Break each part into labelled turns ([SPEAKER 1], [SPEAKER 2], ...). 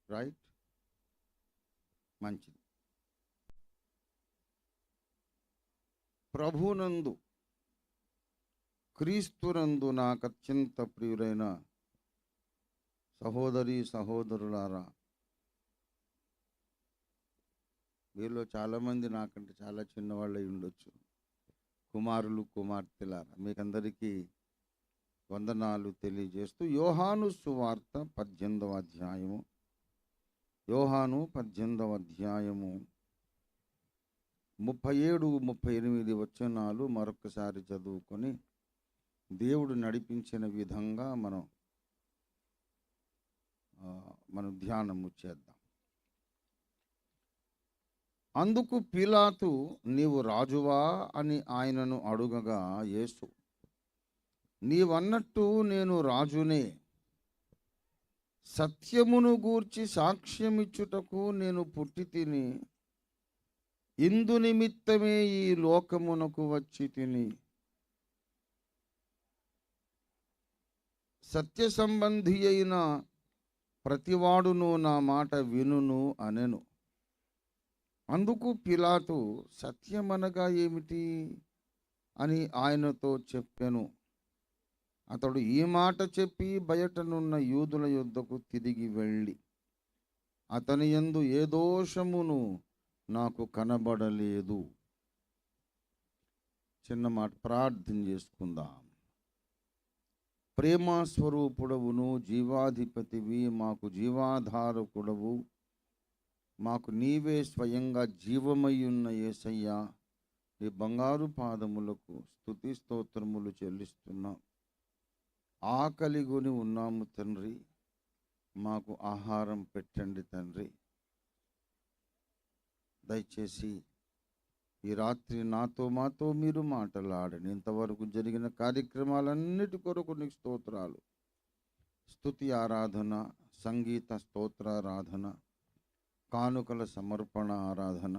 [SPEAKER 1] Right, మంచిది. ప్రభునందు క్రీస్తునందు నాకు అత్యంత ప్రియులైన సహోదరి సహోదరులారా, వీళ్ళు చాలామంది నాకంటే చాలా చిన్నవాళ్ళు అయి ఉండొచ్చు. కుమారులు కుమార్తెలారా, మీకందరికీ వందనాలు తెలియజేస్తూ యోహాను సువార్త 18వ అధ్యాయము, యోహాను 18వ అధ్యాయము 37, 38 వచనాలు మరొకసారి చదువుకొని దేవుడు నడిపించిన విధంగా మనం ధ్యానము చేద్దాం. అందుకు పిలాతు, నీవు రాజువా అని ఆయనను అడుగగా, యేసు, నీవన్నట్టు నేను రాజునే. సత్యమును గూర్చి సాక్ష్యమిచ్చుటకు నేను పుట్టి తిని, ఇందు నిమిత్తమే ఈ లోకమునకు వచ్చి తిని. సత్య సంబంధి అయిన ప్రతివాడును నా మాట వినును అనెను. అందుకు పిలాతు, సత్యమనగా ఏమిటి అని ఆయనతో చెప్పెను. అతడు ఈ మాట చెప్పి బయటనున్న యూదుల యొద్దకు తిరిగి వెళ్ళి, అతని యందు ఏ దోషమును నాకు కనబడలేదు. చిన్న మాట ప్రార్థన చేసుకుందాం. ప్రేమ స్వరూపుడవును, జీవాధిపతివి, మాకు జీవాధారకుడవు, మాకు నీవే స్వయంగా జీవమయ్యున్న యేసయ్యా, నీ బంగారు పాదములకు స్తుతి స్తోత్రములు చెల్లిస్తున్నాం. ఆకలిగొని ఉన్నాము తండ్రి, మాకు ఆహారం పెట్టండి తండ్రి. దయచేసి ఈ రాత్రి మాతో మీరు మాట్లాడండి. ఇంతవరకు జరిగిన కార్యక్రమాలన్నిటి కొరకు నీకు స్తోత్రాలు. స్తుతి ఆరాధన, సంగీత స్తోత్రారాధన, కానుకల సమర్పణ ఆరాధన,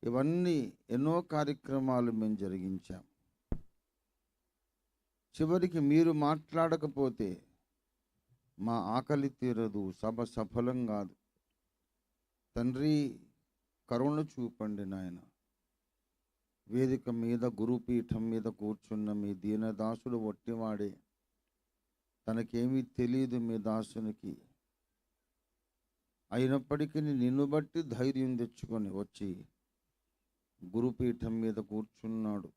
[SPEAKER 1] ఇవన్నీ ఎన్నో కార్యక్రమాలు మేము జరిగించాం. చివరికి మీరు మాట్లాడకపోతే మా ఆకలి తీరదు, సభ సఫలం కాదు. తండ్రి, కరుణ చూపండి నాయన. వేదిక మీద, గురుపీఠం మీద కూర్చున్న మీ దీనదాసుడు ఒట్టివాడే, తనకేమీ తెలియదు మీ దాసునికి. అయినప్పటికీ నిన్ను బట్టి ధైర్యం తెచ్చుకొని వచ్చి గురుపీఠం మీద కూర్చున్నాడు.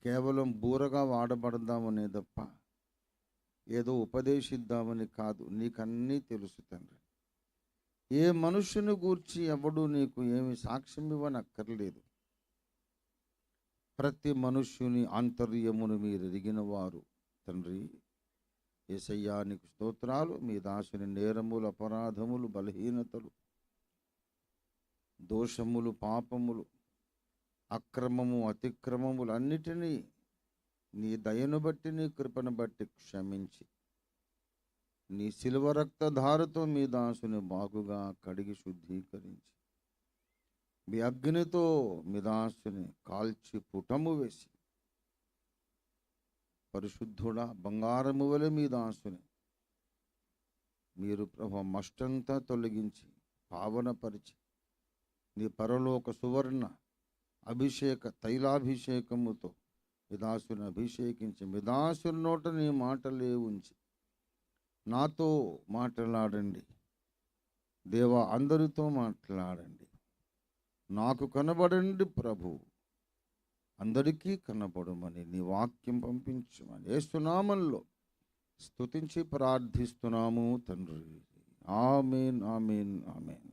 [SPEAKER 1] కేవలం బూరగా వాడబడదామనే తప్ప ఏదో ఉపదేశిద్దామని కాదు. నీకన్నీ తెలుసు తండ్రి. ఏ మనుషుని గూర్చి ఎవడు నీకు ఏమి సాక్ష్యం ఇవ్వనక్కర్లేదు. ప్రతి మనుష్యుని ఆంతర్యమును మీరు ఎరిగిన వారు తండ్రి. యేసయ్యా నీకు స్తోత్రాలు. మీ దాసుని నేరములు, అపరాధములు, బలహీనతలు, దోషములు, పాపములు, అక్రమము, అతిక్రమములు అన్నిటినీ నీ దయను బట్టి, నీ కృపను బట్టి క్షమించి, నీ శిలువ రక్తధారతో మీ దాసుని బాగుగా కడిగి శుద్ధీకరించి, మీ అగ్నితో మీ దాసుని కాల్చి పుటము వేసి, పరిశుద్ధుడా, బంగారము వలె మీ దాసుని మీరు ప్రభు మష్టంతా తొలగించి పావనపరిచి, నీ పరలోక సువర్ణ అభిషేక తైలాభిషేకముతో మిదాసుని అభిషేకించి, మిదాసుని నోట నీ మాటలే ఉంచి నాతో మాట్లాడండి దేవా, అందరితో మాట్లాడండి. నాకు కనబడండి ప్రభు, అందరికీ కనబడమని నీ వాక్యం పంపించమని యేసు నామములో స్తుతించి ప్రార్థిస్తున్నాము తండ్రి. ఆమేన్, ఆమేన్, ఆమేన్.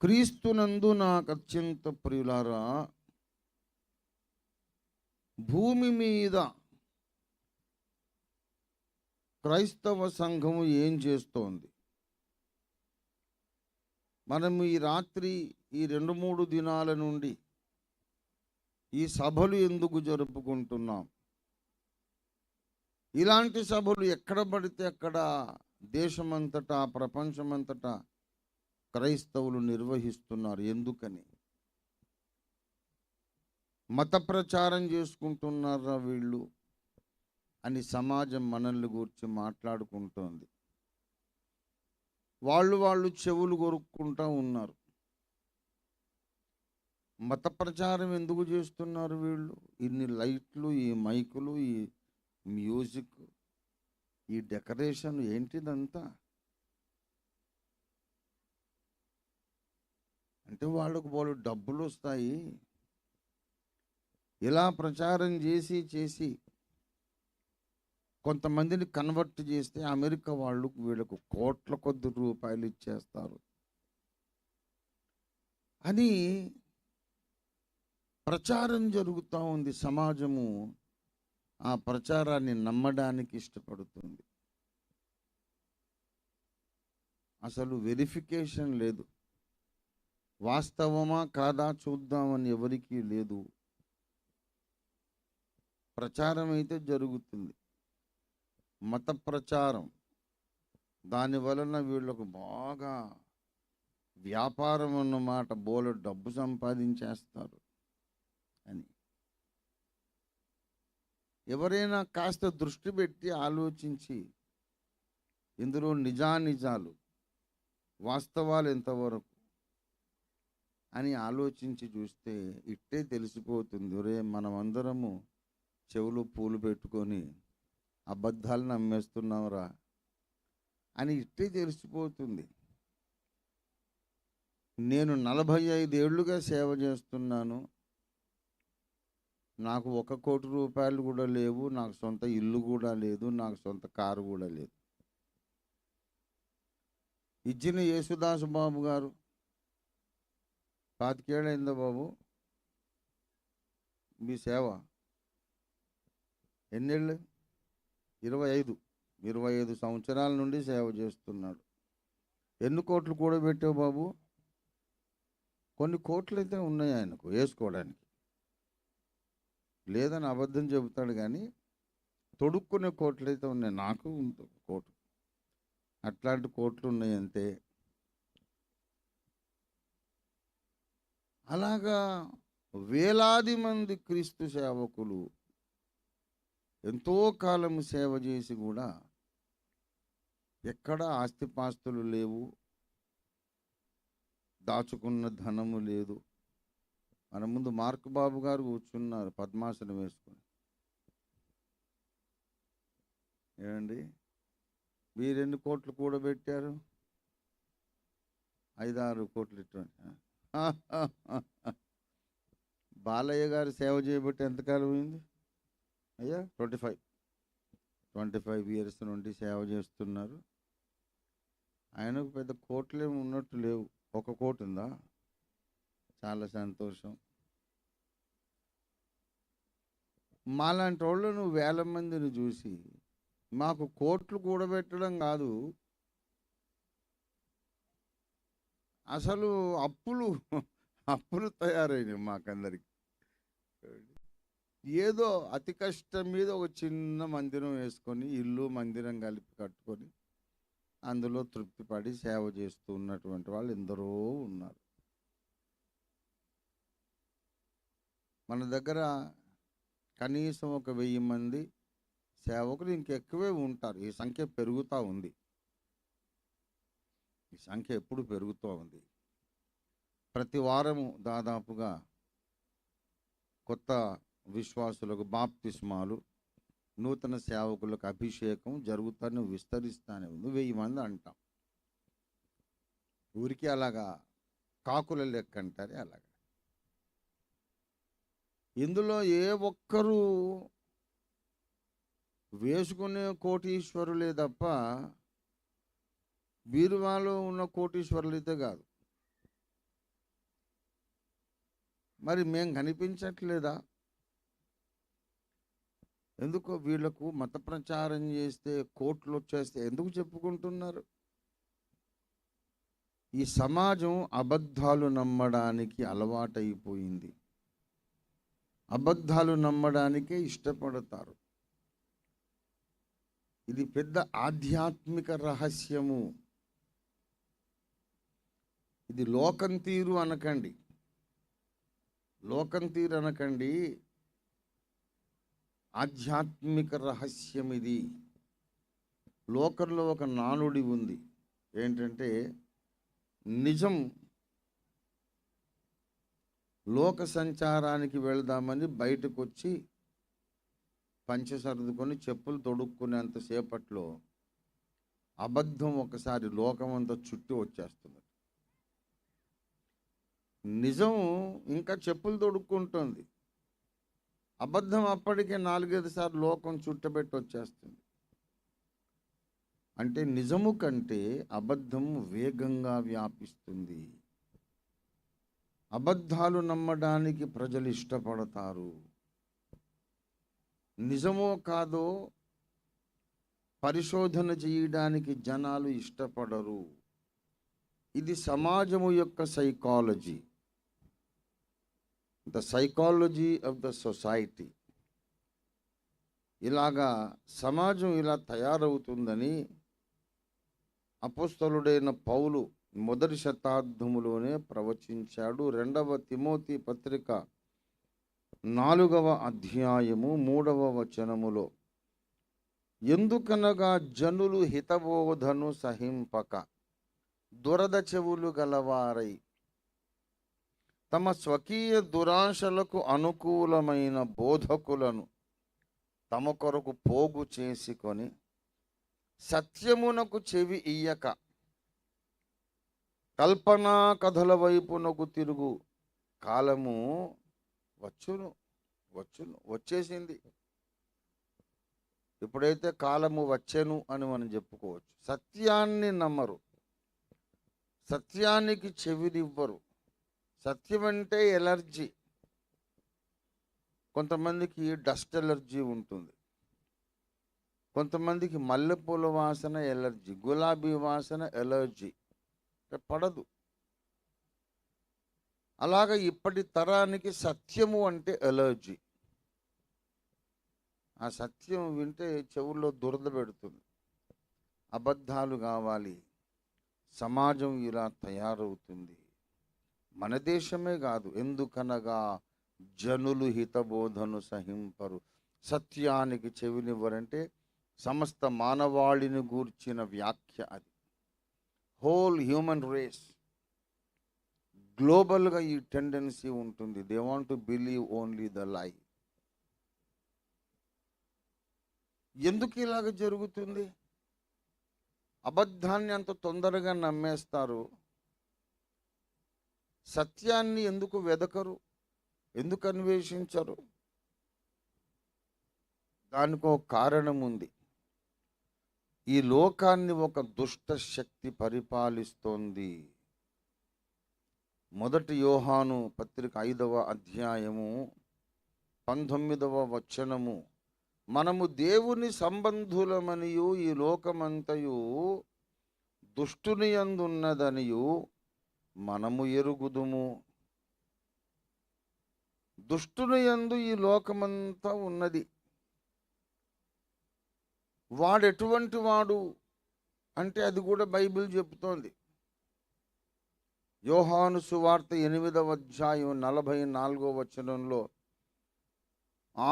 [SPEAKER 1] క్రీస్తునందు నాకు అత్యంత ప్రియులారా, భూమి మీద క్రైస్తవ సంఘము ఏం చేస్తోంది? మనం ఈ రాత్రి, ఈ 2-3 దినాల నుండి ఈ సభలు ఎందుకు జరుపుకుంటున్నాం? ఇలాంటి సభలు ఎక్కడ పడితే అక్కడ దేశమంతటా, ప్రపంచమంతటా క్రైస్తవులు నిర్వహిస్తున్నారు. ఎందుకని? మత ప్రచారం చేసుకుంటున్నారా వీళ్ళు? అని సమాజం మనల్ని గూర్చి మాట్లాడుకుంటోంది. వాళ్ళు చెవులు కొరుక్కుంటూ ఉన్నారు. మత ప్రచారం ఎందుకు చేస్తున్నారు వీళ్ళు? ఇన్ని లైట్లు, ఈ మైకులు, ఈ మ్యూజిక్, ఈ డెకరేషన్ ఏంటిదంతా? అంటే వాళ్ళకు వాళ్ళు డబ్బులు వస్తాయి. ఇలా ప్రచారం చేసి కొంతమందిని కన్వర్ట్ చేస్తే అమెరికా వాళ్ళు వీళ్ళకు కోట్ల కొద్ది రూపాయలు ఇచ్చేస్తారు అని ప్రచారం జరుగుతూ ఉంది. సమాజము ఆ ప్రచారాన్ని నమ్మడానికి ఇష్టపడుతుంది. అసలు వెరిఫికేషన్ లేదు. వాస్తవమా కాదా చూద్దామని ఎవరికీ లేదు. ప్రచారం అయితే జరుగుతుంది, మత ప్రచారం. దాని వలన వీళ్ళకు బాగా వ్యాపారం అన్నమాట, బోలెడు డబ్బు సంపాదించేస్తారు అని. ఎవరైనా కాస్త దృష్టి పెట్టి ఆలోచించి ఇందులో నిజానిజాలు, వాస్తవాలు ఎంతవరకు అని ఆలోచించి చూస్తే ఇట్టే తెలిసిపోతుంది. ఒరే, మనమందరము చెవులు పూలు పెట్టుకొని అబద్ధాలు నమ్మేస్తున్నాంరా అని ఇట్టే తెలిసిపోతుంది. నేను 45 ఏళ్ళుగా సేవ చేస్తున్నాను. నాకు 1 కోటి రూపాయలు కూడా లేవు. నాకు సొంత ఇల్లు కూడా లేదు. నాకు సొంత కారు కూడా లేదు. ఇచ్చిన యేసుదాసు బాబు గారు 25 ఏళ్ళైందా బాబు మీ సేవ? ఎన్నేళ్ళు? 25 సంవత్సరాల నుండి సేవ చేస్తున్నాడు. ఎన్ని కోట్లు కూడబెట్టావు బాబు? కొన్ని కోట్లు అయితే ఉన్నాయి ఆయనకు వేసుకోవడానికి. లేదని అబద్ధం చెబుతాడు కానీ తొడుక్కునే కోట్లు అయితే ఉన్నాయి. నాకు కోట్లు, అట్లాంటి కోట్లు ఉన్నాయి అంతే. అలాగా వేలాది మంది క్రీస్తు సేవకులు ఎంతో కాలం సేవ చేసి కూడా ఎక్కడ ఆస్తిపాస్తులు లేవు, దాచుకున్న ధనము లేదు. మన ముందు మార్క్ బాబు గారు కూర్చున్నారు పద్మాసనం వేసుకొని. ఏమండి, మీరెన్ని కోట్లు కూడబెట్టారు? 5-6 కోట్లు ఇటువంటి. బాలయ్య గారు సేవ చేయబట్టి ఎంతకాలం అయింది అయ్యా? 25 ఇయర్స్ నుండి సేవ చేస్తున్నారు. ఆయనకు పెద్ద కోట్లేమి ఉన్నట్టు లేవు. 1 కోటి ఉందా? చాలా సంతోషం. మాలాంటి వాళ్ళను వేల మందిని చూసి మాకు కోట్లు కూడబెట్టడం కాదు, అసలు అప్పులు తయారైనవి మాకందరికి. ఏదో అతి కష్టం మీద ఒక చిన్న మందిరం వేసుకొని, ఇల్లు మందిరం కలిపి కట్టుకొని అందులో తృప్తి పడి సేవ చేస్తూ ఉన్నటువంటి వాళ్ళు ఎందరో ఉన్నారు. మన దగ్గర కనీసం 1000 మంది సేవకులు, ఇంకెక్కువే ఉంటారు. ఈ సంఖ్య పెరుగుతూ ఉంది. ఈ సంఖ్య ఎప్పుడు పెరుగుతూ ఉంది. ప్రతి వారము దాదాపుగా కొత్త విశ్వాసులకు బాప్తిస్మాలు, నూతన సేవకులకు అభిషేకం జరుగుతానే విస్తరిస్తానే ఉంది. 1000 మంది అంటాం. ఊరికి అలాగా కాకుల లెక్క అంటారే అలాగా. ఇందులో ఏ ఒక్కరూ వేసుకునే కోటీశ్వరులే తప్ప బీరువాలో ఉన్న కోటీశ్వరులైతే కాదు. మరి మేం కనిపించట్లేదా? ఎందుకో వీళ్లకు మత ప్రచారం చేస్తే కోట్లు వచ్చేస్తే ఎందుకు చెప్పుకుంటున్నారు? ఈ సమాజం అబద్ధాలు నమ్మడానికి అలవాటైపోయింది. అబద్ధాలు నమ్మడానికే ఇష్టపడతారు. ఇది పెద్ద ఆధ్యాత్మిక రహస్యము. ఇది లోకం తీరు అనకండి, లోకం తీరు అనకండి. ఆధ్యాత్మిక రహస్యం ఇది. లోకంలో ఒక నానుడి ఉంది, ఏంటంటే నిజం లోక సంచారానికి వెళ్దామని బయటకు వచ్చి పంచె సర్దుకొని చెప్పులు తొడుక్కునేంతసేపట్లో అబద్ధం ఒకసారి లోకమంతా చుట్టూ వచ్చేస్తుంది. నిజం ఇంకా చెప్పులు తొడుక్కుంటుంది, అబద్ధం అప్పటికే 4-5 సార్లు లోకం చుట్టబెట్టి వచ్చేస్తుంది. అంటే నిజము కంటే అబద్ధం వేగంగా వ్యాపిస్తుంది. అబద్ధాలు నమ్మడానికి ప్రజలు ఇష్టపడతారు. నిజమో కాదో పరిశోధన చేయడానికి జనాలు ఇష్టపడరు. ఇది సమాజము యొక్క psychology, the psychology of the society. ఇలాగా సమాజం ఇలా తయారవుతుందని అపోస్తలుడైన పౌలు మొదటి శతాబ్దములోనే ప్రవచించాడు. 2వ తిమోతి పత్రిక 4వ అధ్యాయము 3వ వచనములో, ఎందుకనగా జనులు హితబోధను సహింపక దురద చెవులు గలవారై తమ స్వకీయ దురాశలకు అనుకూలమైన బోధకులను తమ కొరకు పోగు చేసుకొని సత్యమునకు చెవి ఇయ్యక కల్పనా కథల వైపునకు తిరుగు కాలము వచ్చేసింది. ఇప్పుడైతే కాలము వచ్చెను అని మనం చెప్పుకోవచ్చు. సత్యాన్ని నమ్మరు, సత్యానికి చెవినివ్వరు. సత్యం అంటే ఎలర్జీ. కొంతమందికి డస్ట్ ఎలర్జీ ఉంటుంది, కొంతమందికి మల్లెపూల వాసన ఎలర్జీ, గులాబీ వాసన ఎలర్జీ, పడదు. అలాగ ఇప్పటి తరానికి సత్యము అంటే ఎలర్జీ. ఆ సత్యం వింటే చెవుల్లో దురద పెడుతుంది. అబద్ధాలు కావాలి. సమాజం ఇలా తయారవుతుంది. మన దేశమే కాదు, ఎందుకనగా జనులు హితబోధను సహింపరు, సత్యానికి చెవినివ్వరంటే సమస్త మానవాళిని గూర్చిన వ్యాఖ్య అది. హోల్ హ్యూమన్ రేస్ గ్లోబల్గా ఈ టెండెన్సీ ఉంటుంది. They want to believe only the లై. ఎందుకు ఇలాగ జరుగుతుంది? అబద్ధాన్ని అంత తొందరగా నమ్మేస్తారు. సత్యాన్ని ఎందుకు వెదకరు, ఎందుకు అన్వేషించరు? దానికి ఒక కారణం ఉంది. ఈ లోకాన్ని ఒక దుష్ట శక్తి పరిపాలిస్తోంది. మొదటి యోహాను పత్రిక 5వ అధ్యాయము 19వ వచనము, మనము దేవుని సంబంధులమనియు ఈ లోకమంతయు దుష్టుని యందున్నదనియు మనము ఎరుగుదుము. దుష్టుని యందు ఈ లోకమంతా ఉన్నది. వాడు ఎటువంటి వాడు అంటే అది కూడా బైబిల్ చెబుతోంది. యోహాను సువార్త 8వ అధ్యాయం 44వ వచనంలో,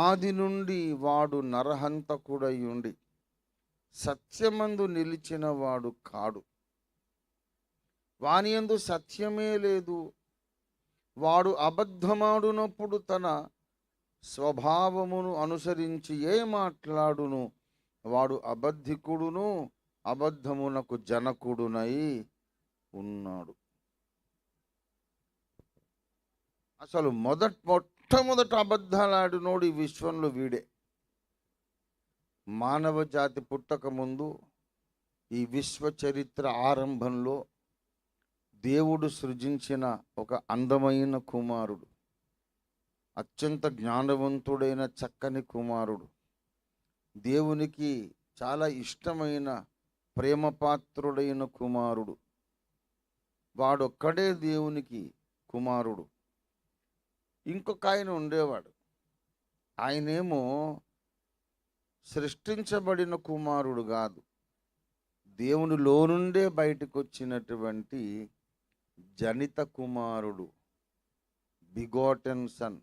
[SPEAKER 1] ఆది నుండి వాడు నరహంతకుడై ఉండి సత్యమందు నిలిచిన వాడు కాడు, వాని యందు సత్యమే లేదు. వాడు అబద్ధమాడునప్పుడు తన స్వభావమును అనుసరించి ఏ మాట్లాడును, వాడు అబద్ధికుడును అబద్ధమునకు జనకుడునై ఉన్నాడు. అసలు మొట్టమొదట అబద్ధాలాడినోడు ఈ విశ్వంలో వీడే. మానవ జాతి పుట్టక ముందు ఈ విశ్వ చరిత్ర ఆరంభంలో దేవుడు సృజించిన ఒక అందమైన కుమారుడు, అత్యంత జ్ఞానవంతుడైన చక్కని కుమారుడు, దేవునికి చాలా ఇష్టమైన ప్రేమపాత్రుడైన కుమారుడు. వాడొక్కడే దేవునికి కుమారుడు. ఇంకొక ఆయన ఉండేవాడు, ఆయనేమో సృష్టించబడిన కుమారుడు కాదు, దేవునిలో నుండే బయటకు వచ్చినటువంటి జనిత కుమారుడు, బిగోటెన్ సన్.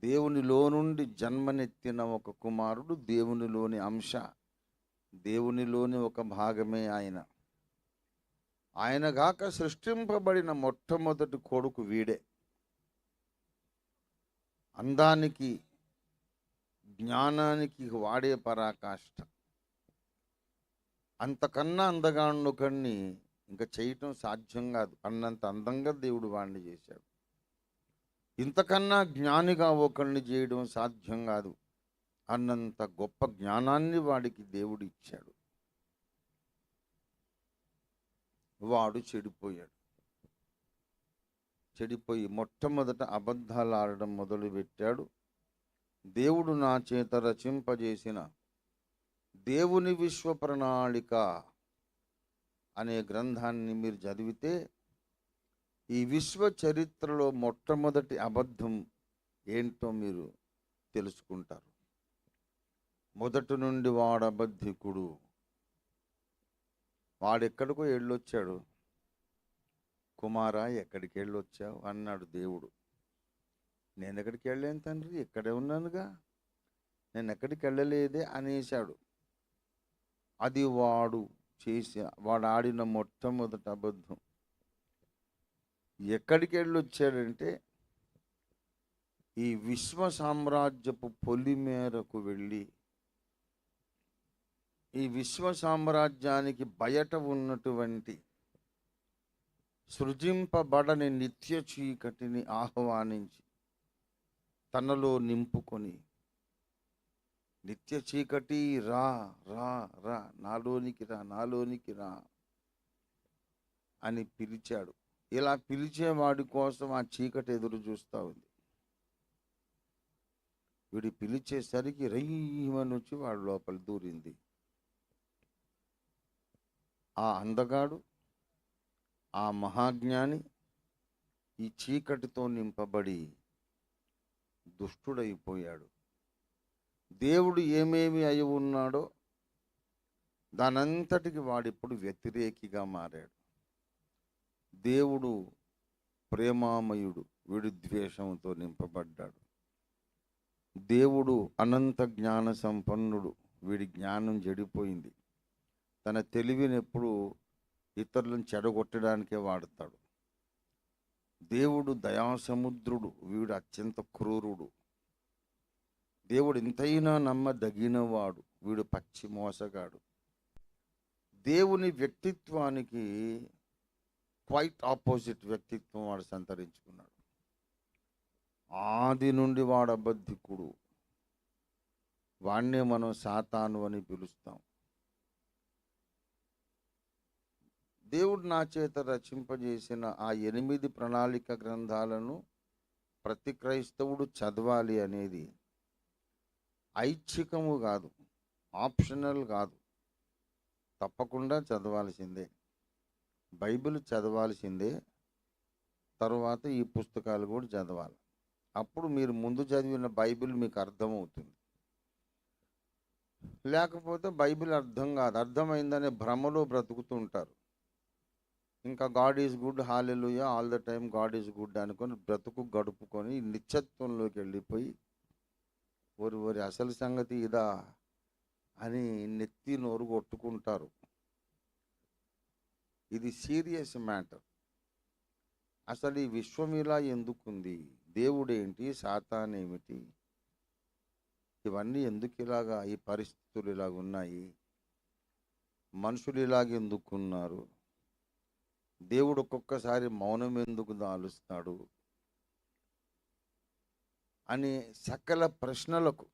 [SPEAKER 1] దేవునిలో నుండి జన్మనెత్తిన ఒక కుమారుడు, దేవునిలోని అంశ, దేవునిలోని ఒక భాగమే ఆయన. ఆయన గాక సృష్టింపబడిన మొట్టమొదటి కొడుకు వీడే. అందానికి జ్ఞానానికి వాడే పరాకాష్ట. అంతకన్నా అందగాన్నొకడిని ఇంకా చేయటం సాధ్యం కాదు. అన్నంత అందంగా దేవుడు వాడిని చేశాడు. ఇంతకన్నా జ్ఞానిగా ఒకరిని చేయడం సాధ్యం కాదు. అన్నంత గొప్ప జ్ఞానాన్ని వాడికి దేవుడు ఇచ్చాడు. వాడు చెడిపోయి మొట్టమొదట అబద్ధాలు ఆడడం మొదలుపెట్టాడు. దేవుడు నా చేత రచింపజేసిన దేవుని విశ్వ ప్రణాళిక అనే గ్రంథాన్ని మీరు చదివితే ఈ విశ్వ చరిత్రలో మొట్టమొదటి అబద్ధం ఏంటో మీరు తెలుసుకుంటారు. మొదటి నుండి వాడు అబద్ధికుడు. వాడెక్కడికో వెళ్ళొచ్చాడు. కుమారా, ఎక్కడికి వెళ్ళొచ్చావు అన్నాడు దేవుడు. నేను ఎక్కడికి వెళ్ళాను తండ్రి, ఇక్కడే ఉన్నానుగా, నేను ఎక్కడికి వెళ్ళలేదే అనేశాడు. అది వాడు ఆడిన మొట్టమొదటి అబద్ధం. ఎక్కడికి వెళ్ళొచ్చాడంటే ఈ విశ్వ సామ్రాజ్యపు పొలి మేరకు వెళ్ళి ఈ విశ్వ సామ్రాజ్యానికి బయట ఉన్నటువంటి సృజింపబడని నిత్య చీకటిని ఆహ్వానించి తనలో నింపుకొని, నిత్య చీకటి రా రా రా, నాలోనికి రా అని పిలిచాడు. ఇలా పిలిచేవాడి కోసం ఆ చీకటి ఎదురు చూస్తూ ఉంది. వీడు పిలిచేసరికి రయ్యమని వచ్చి వాడు లోపల దూరింది. ఆ అందగాడు, ఆ మహాజ్ఞాని ఈ చీకటితో నింపబడి దుష్టుడైపోయాడు. దేవుడు ఏమేమి అయి ఉన్నాడో దానంతటికి వాడిప్పుడు వ్యతిరేకిగా మారాడు. దేవుడు ప్రేమామయుడు, వీడు ద్వేషంతో నింపబడ్డాడు. దేవుడు అనంత జ్ఞాన సంపన్నుడు, వీడి జ్ఞానం చెడిపోయింది. తన తెలివిని ఎప్పుడు ఇతరులను చెడగొట్టడానికే వాడతాడు. దేవుడు దయాసముద్రుడు, వీడు అత్యంత క్రూరుడు. దేవుడు ఎంతైనా నమ్మదగినవాడు, వీడు పచ్చి మోసగాడు. దేవుని వ్యక్తిత్వానికి క్వైట్ ఆపోజిట్ వ్యక్తిత్వం వాడు సంతరించుకున్నాడు. ఆది నుండి వాడు అబద్ధికుడు. వాణ్ణే మనం సాతాను అని పిలుస్తాం. దేవుడు నా చేత రచింపజేసిన ఆ 8 ప్రణాళిక గ్రంథాలను ప్రతి క్రైస్తవుడు చదవాలి అనేది ఐచ్ఛికము కాదు, ఆప్షనల్ కాదు, తప్పకుండా చదవాల్సిందే. బైబిల్ చదవాల్సిందే. తర్వాత ఈ పుస్తకాలు కూడా చదవాలి. అప్పుడు మీరు ముందు చదివిన బైబిల్ మీకు అర్థమవుతుంది. లేకపోతే బైబిల్ అర్థం కాదు, అర్థమైందనే భ్రమలో బ్రతుకుతూ ఉంటారు. ఇంకా God is good, hallelujah, all the time God is good అనుకొని బ్రతుకు గడుపుకొని నిత్యత్వంలోకి వెళ్ళిపోయి ఓరి అసలు సంగతి ఇదా అని నెత్తి నోరు కొట్టుకుంటారు. ఇది సీరియస్ మ్యాటర్. అసలు ఈ విశ్వం ఇలా ఎందుకుంది, దేవుడేంటి, సాతానేమిటి, ఇవన్నీ ఎందుకు ఇలాగా, ఈ పరిస్థితులు ఇలాగ ఉన్నాయి, మనుషులు ఇలాగ ఎందుకున్నారు, దేవుడు ఒక్కొక్కసారి మౌనం ఎందుకు దాలుస్తాడు అనే సకల ప్రశ్నలకు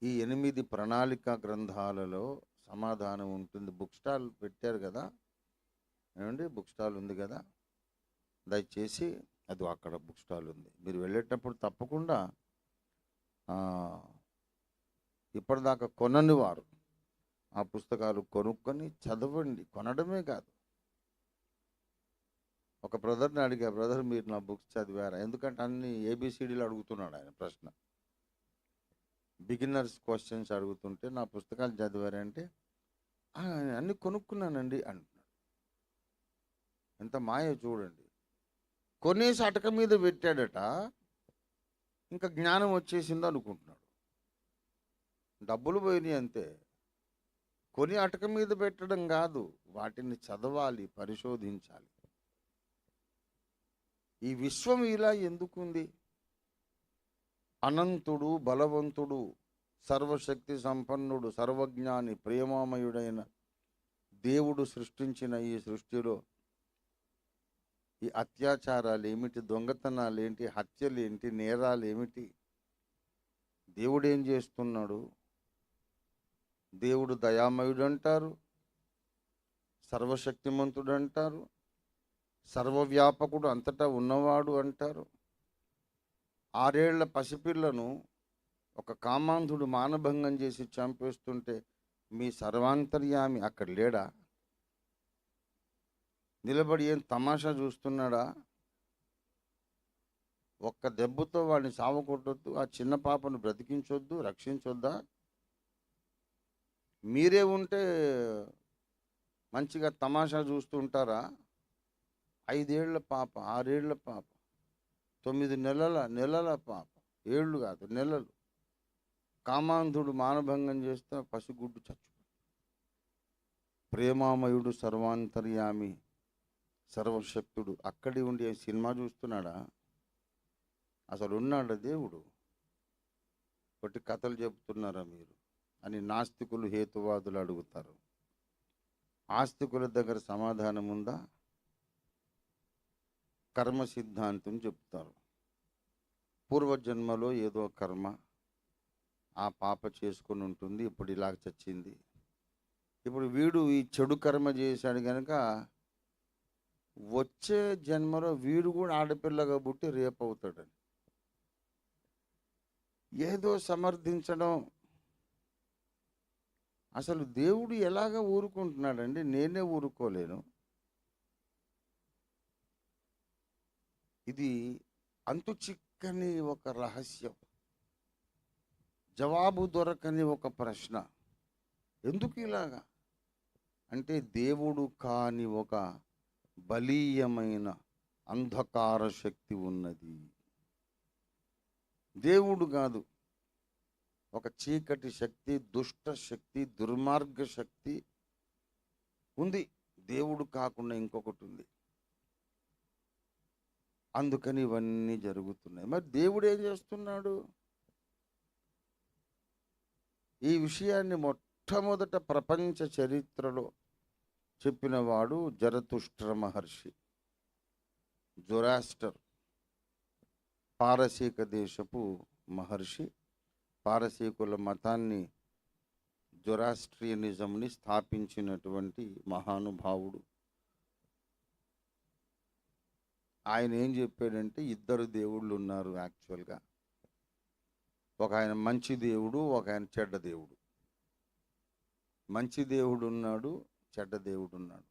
[SPEAKER 1] ఈ 8 ప్రణాళిక గ్రంథాలలో సమాధానం ఉంటుంది. బుక్ స్టాల్ పెట్టారు కదా, ఏమండి, బుక్ స్టాల్ ఉంది కదా, దయచేసి అది అక్కడ బుక్ స్టాల్ ఉంది. మీరు వెళ్ళేటప్పుడు తప్పకుండా ఇప్పటిదాకా కొనని వారు ఆ పుస్తకాలు కొనుక్కొని చదవండి. కొనడమే కాదు, ఒక బ్రదర్ని అడిగా, బ్రదర్ మీరు నా బుక్స్ చదివారా, ఎందుకంటే అన్ని ఏబిసిడీలు అడుగుతున్నాడు ఆయన. ప్రశ్న బిగినర్స్ క్వశ్చన్స్ అడుగుతుంటే నా పుస్తకాలు చదివారంటే అన్నీ కొనుక్కున్నానండి అంటున్నాడు. ఎంత మాయ చూడండి. కొనేసి అటక మీద పెట్టాడట. ఇంకా జ్ఞానం వచ్చేసింది అనుకుంటున్నాడు. డబ్బులు పోయినాయి అంతే. కొని అటక మీద పెట్టడం కాదు, వాటిని చదవాలి, పరిశోధించాలి. ఈ విశ్వం ఇలా ఎందుకుంది? అనంతుడు, బలవంతుడు, సర్వశక్తి సంపన్నుడు, సర్వజ్ఞాని, ప్రేమామయుడైన దేవుడు సృష్టించిన ఈ సృష్టిలో ఈ అత్యాచారాలు ఏమిటి, దొంగతనాలు ఏంటి, హత్యలు ఏంటి, నేరాలు ఏమిటి? దేవుడు ఏం చేస్తున్నాడు? దేవుడు దయామయుడు అంటారు, సర్వశక్తిమంతుడు అంటారు, సర్వవ్యాపకుడు, అంతటా ఉన్నవాడు అంటారు. 6 ఏళ్ల పసిపిల్లను ఒక కామాంధుడు మానభంగం చేసి చంపేస్తుంటే మీ సర్వాంతర్యామి అక్కడ లేడా? నిలబడి ఏం తమాషా చూస్తున్నాడా? ఒక్క దెబ్బతో వాడిని సావకొట్టొద్దు, ఆ చిన్న పాపను బ్రతికించొద్దు, రక్షించొద్దా? మీరే ఉంటే మంచిగా తమాషా చూస్తూ ఉంటారా? 5 ఏళ్ల పాప, 6 ఏళ్ల పాప, 9 నెలల పాప, ఏళ్ళు కాదు నెలలు, కామాంధుడు మానభంగం చేస్తే పసిగుడ్డు చచ్చు. ప్రేమామయుడు, సర్వాంతర్యామి, సర్వశక్తుడు అక్కడి ఉండి సినిమా చూస్తున్నాడా? అసలు ఉన్నాడా దేవుడు? ఒకటి కథలు చెబుతున్నారా మీరు అని నాస్తికులు, హేతువాదులు అడుగుతారు. ఆస్తికుల దగ్గర సమాధానం ఉందా? కర్మ సిద్ధాంతం చెప్తారు. పూర్వజన్మలో ఏదో కర్మ ఆ పాప చేసుకొని ఉంటుంది, ఇప్పుడు ఇలా చచ్చింది. ఇప్పుడు వీడు ఈ చెడు కర్మ చేశాడు కనుక వచ్చే జన్మలో వీడు కూడా ఆడపిల్లగా పుట్టి రేపు అవుతాడని ఏదో సమర్థించడం. అసలు దేవుడు ఎలాగ ఊరుకుంటున్నాడండి? నేనే ఊరుకోలేను. ఇది అంతు చిక్కని ఒక రహస్యం, జవాబు దొరకని ఒక ప్రశ్న. ఎందుకు ఇలాగా అంటే దేవుడు కాని ఒక బలీయమైన అంధకార శక్తి ఉన్నది. దేవుడు కాదు, ఒక చీకటి శక్తి, దుష్ట శక్తి, దుర్మార్గ శక్తి ఉంది. దేవుడు కాకుండా ఇంకొకటి ఉంది. అందుకని ఇవన్నీ జరుగుతున్నాయి. మరి దేవుడు ఏం చేస్తున్నాడు? ఈ విషయాన్ని మొట్టమొదట ప్రపంచ చరిత్రలో చెప్పినవాడు జరతుష్ట్ర మహర్షి. జొరాస్టర్ పారసీక దేశపు మహర్షి. పారసీకుల మతాన్ని, జొరాస్ట్రియనిజంని స్థాపించినటువంటి మహానుభావుడు. ఆయన ఏం చెప్పాడంటే 2 దేవుళ్ళు ఉన్నారు యాక్చువల్గా. ఒక ఆయన మంచి దేవుడు, ఒక ఆయన చెడ్డ దేవుడు. మంచి దేవుడు ఉన్నాడు, చెడ్డ దేవుడు ఉన్నాడు.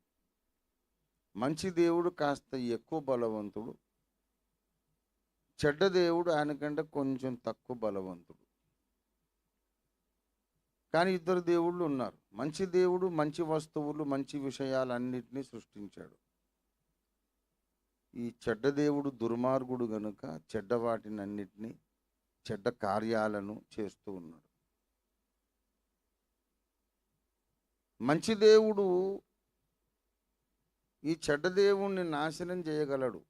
[SPEAKER 1] మంచి దేవుడు కాస్త ఎక్కువ బలవంతుడు, చెడ్డ దేవుడు ఆయనకంటే కొంచెం తక్కువ బలవంతుడు. కానీ 2 దేవుళ్ళు ఉన్నారు. మంచి దేవుడు మంచి వస్తువులు, మంచి విషయాలన్నిటినీ సృష్టించాడు. ఈ చెడ్డ దేవుడు దుర్మార్గుడు గనుక చెడ్డ వాటిని అన్నిటినీ, చెడ్డ కార్యాలను చేస్తూ ఉన్నాడు. మంచి దేవుడు ఈ చెడ్డ దేవుణ్ణి నాశనం చేయగలడు,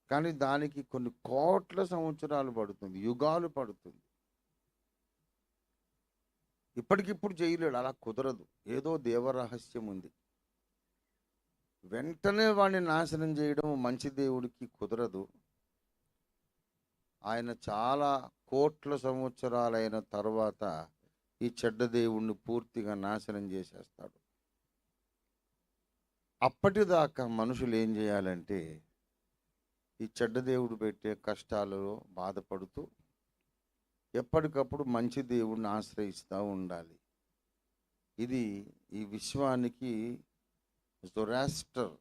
[SPEAKER 1] కానీ దానికి కొన్ని కోట్ల సంవత్సరాలు పడుతుంది, యుగాలు పడుతుంది. ఇప్పటికిప్పుడు చేయలేడు, అలా కుదరదు. ఏదో దేవరహస్యం ఉంది. వెంటనే వాడిని నాశనం చేయడం మంచి దేవుడికి కుదరదు. ఆయన చాలా కోట్ల సంవత్సరాలైన తర్వాత ఈ చెడ్డ దేవుణ్ణి పూర్తిగా నాశనం చేసేస్తాడు. అప్పటిదాకా మనుషులు ఏం చేయాలంటే ఈ చెడ్డ దేవుడు పెట్టే కష్టాలలో బాధపడుతూ ఎప్పటికప్పుడు మంచి దేవుడిని ఆశ్రయిస్తూ ఉండాలి. ఇది ఈ విశ్వానికి జొరాస్టర్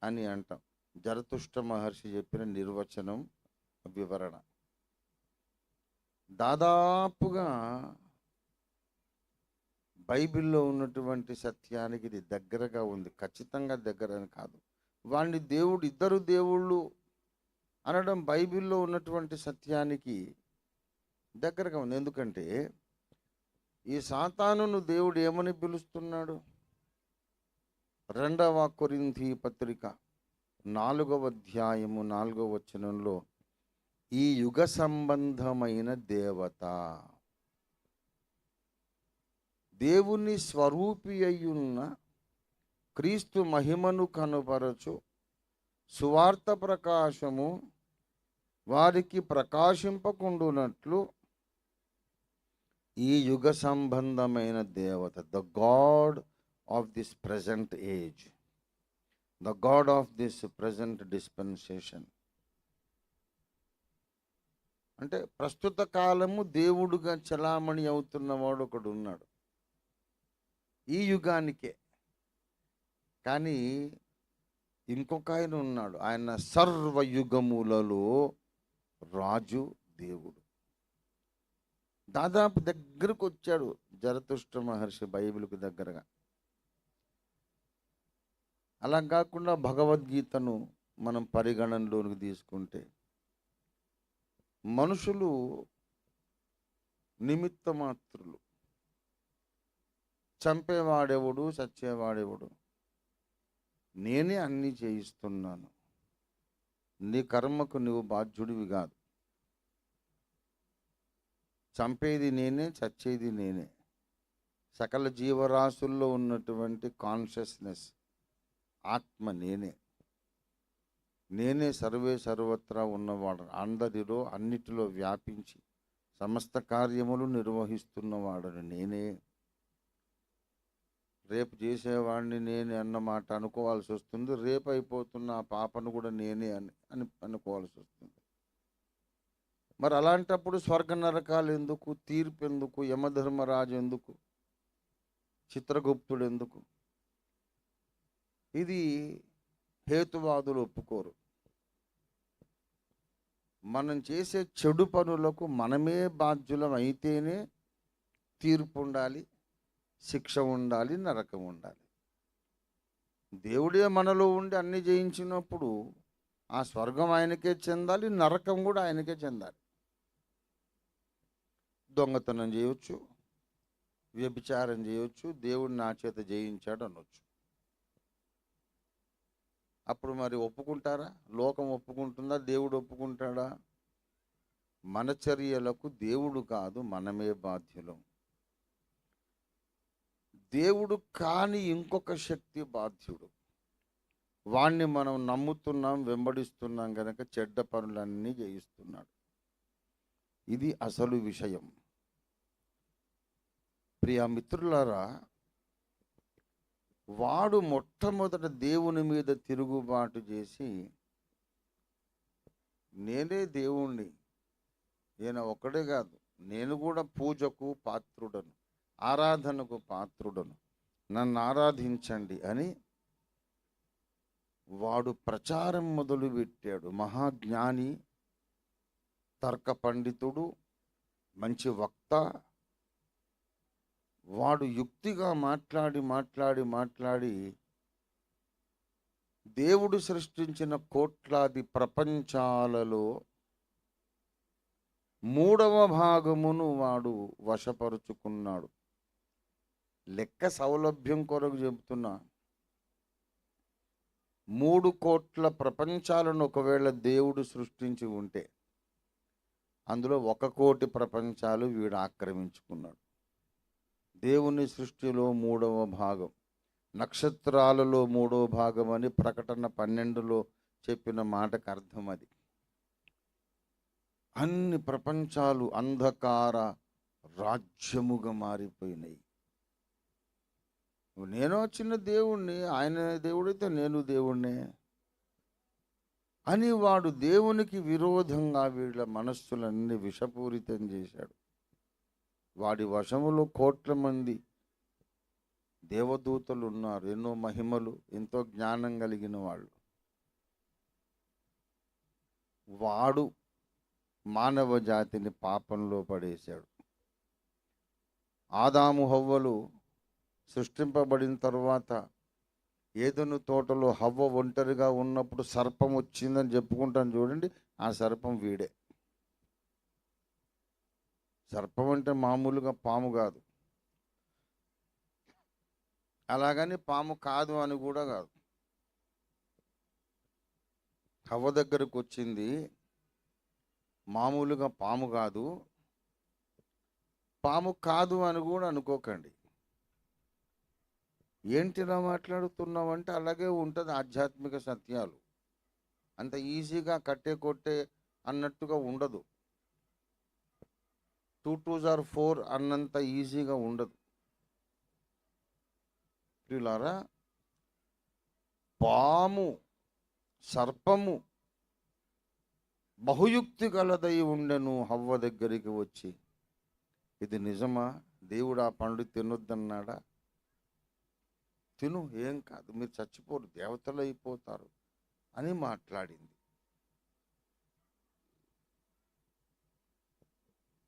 [SPEAKER 1] అని అంటాం. జరతుష్ట్ర మహర్షి చెప్పిన నిర్వచనం, వివరణ. దాదాపుగా బైబిల్లో ఉన్నటువంటి సత్యానికి ఇది దగ్గరగా ఉంది. ఖచ్చితంగా దగ్గర అని కాదు. వాడిని దేవుడు 2 దేవుళ్ళు అనడం బైబిల్లో ఉన్నటువంటి సత్యానికి దగ్గరగా ఉంది. ఎందుకంటే ఈ సాతానును దేవుడు ఏమని పిలుస్తున్నాడు? 2 కొరింథీ పత్రిక 4వ అధ్యాయము 4వ వచనంలో ఈ యుగ సంబంధమైన దేవత, దేవుని స్వరూపి అయ్యున్న క్రీస్తు మహిమను కనుపరచు సువార్త ప్రకాశము వారికి ప్రకాశింపకుండునట్లు ఈ యుగ సంబంధమైన దేవత, the God of this present age, the God of this present dispensation. అంటే ప్రస్తుత కాలము దేవుడుగా చలామణి అవుతున్నవాడు ఒకడు ఉన్నాడు ఈ యుగానికే. కానీ ఇంకొక ఆయన ఉన్నాడు, ఆయన సర్వయుగములలో రాజు దేవుడు. దాదాపు దగ్గరకు వచ్చాడు జరతుష్ట్ర మహర్షి బైబిల్కు దగ్గరగా. అలా కాకుండా భగవద్గీతను మనం పరిగణనలోనికి తీసుకుంటే మనుషులు నిమిత్త మాత్రులు. చంపేవాడెవడు, చచ్చేవాడెవడు? నేనే అన్నీ చేయిస్తున్నాను, నీ కర్మకు నువ్వు బాధ్యుడివి కాదు. చంపేది నేనే, చచ్చేది నేనే. సకల జీవరాశుల్లో ఉన్నటువంటి కాన్షియస్నెస్, ఆత్మ నేనే. నేనే సర్వే సర్వత్రా ఉన్నవాడు, అందరిలో అన్నిటిలో వ్యాపించి సమస్త కార్యములు నిర్వహిస్తున్నవాడని నేనే. రేపు చేసేవాడిని నేనే అన్నమాట అనుకోవాల్సి వస్తుంది. రేపు అయిపోతున్న ఆ పాపను కూడా నేనే అని అనుకోవాల్సి వస్తుంది. మరి అలాంటప్పుడు స్వర్గ నరకాలు ఎందుకు? తీర్పు ఎందుకు? యమధర్మరాజు ఎందుకు? చిత్రగుప్తుడు ఎందుకు? ఇది హేతువాదులు ఒప్పుకోరు. మనం చేసే చెడు పనులకు మనమే బాధ్యులం అయితేనే తీర్పు ఉండాలి, శిక్ష ఉండాలి, నరకం ఉండాలి. దేవుడే మనలో ఉండి అన్ని జయించినప్పుడు ఆ స్వర్గం ఆయనకే చెందాలి, నరకం కూడా ఆయనకే చెందాలి. దొంగతనం చేయొచ్చు, వ్యభిచారం చేయొచ్చు, దేవుడు నా చేత జయించాడు అనొచ్చు. అప్పుడు మరి ఒప్పుకుంటారా? లోకం ఒప్పుకుంటుందా? దేవుడు ఒప్పుకుంటాడా? మన చర్యలకు దేవుడు కాదు, మనమే బాధ్యులం. దేవుడు కాని ఇంకొక శక్తి బాధ్యుడు. వాణ్ణి మనం నమ్ముతున్నాం, వెంబడిస్తున్నాం కనుక చెడ్డ పనులన్నీ చేయిస్తున్నాడు. ఇది అసలు విషయం. ప్రియ మిత్రులారా, వాడు మొట్టమొదట దేవుని మీద తిరుగుబాటు చేసి నేనే దేవుణ్ణి, ఈయన ఒక్కడే కాదు, నేను కూడా పూజకు పాత్రుడను, ఆరాధనకు పాత్రుడను, నన్ను ఆరాధించండి అని వాడు ప్రచారం మొదలుపెట్టాడు. మహాజ్ఞాని, తర్క పండితుడు, మంచి వక్త. వాడు యుక్తిగా మాట్లాడి దేవుడు సృష్టించిన కోట్లాది ప్రపంచాలలో 3వ భాగమును వాడు వశపరుచుకున్నాడు. లెక్క సౌలభ్యం కొరకు చెబుతున్నా, 3 కోట్ల ప్రపంచాలను ఒకవేళ దేవుడు సృష్టించి ఉంటే అందులో 1 కోటి ప్రపంచాలు వీడు ఆక్రమించుకున్నాడు. దేవుని సృష్టిలో 3వ భాగం, నక్షత్రాలలో 3వ భాగం అని ప్రకటన 12లో చెప్పిన మాటకు అర్థం అది. అన్ని ప్రపంచాలు అంధకార రాజ్యముగా మారిపోయినాయి. నేను చిన్న దేవుణ్ణి, ఆయన దేవుడైతే నేను దేవుణ్ణే అని వాడు దేవునికి విరోధంగా వీళ్ళ మనస్సులన్నీ విషపూరితం చేశాడు. వాడి వశములో కోట్ల మంది దేవదూతలు ఉన్నారు, ఎన్నో మహిమలు, ఎంతో జ్ఞానం కలిగిన వాళ్ళు. వాడు మానవ జాతిని పాపంలో పడేశాడు. ఆదాము హవ్వలు సృష్టింపబడిన తర్వాత ఏదెను తోటలో హవ్వ ఒంటరిగా ఉన్నప్పుడు సర్పం వచ్చిందని చెప్పుకుంటాను చూడండి, ఆ సర్పం వీడే. సర్పం అంటే మామూలుగా పాము కాదు, అలాగని పాము కాదు అని కూడా కాదు. హవ్వ దగ్గరకు వచ్చింది, మామూలుగా పాము కాదు, పాము కాదు అని కూడా అనుకోకండి. ఏంటిలా మాట్లాడుతున్నావంటే అలాగే ఉంటుంది ఆధ్యాత్మిక సత్యాలు. అంత ఈజీగా కట్టే కొట్టే అన్నట్టుగా ఉండదు. 2 2s are 4 అన్నంత ఈజీగా ఉండదు. ప్రియులారా, పాము సర్పము బహుయుక్తి గలదై ఉండెను హవ్వ దగ్గరికి వచ్చి. ఇది నిజమా? దేవుడు ఆ పండు తినొద్దన్నాడా? తిను, ఏం కాదు, మీరు చచ్చిపోరు, దేవతలు అయిపోతారు అని మాట్లాడింది.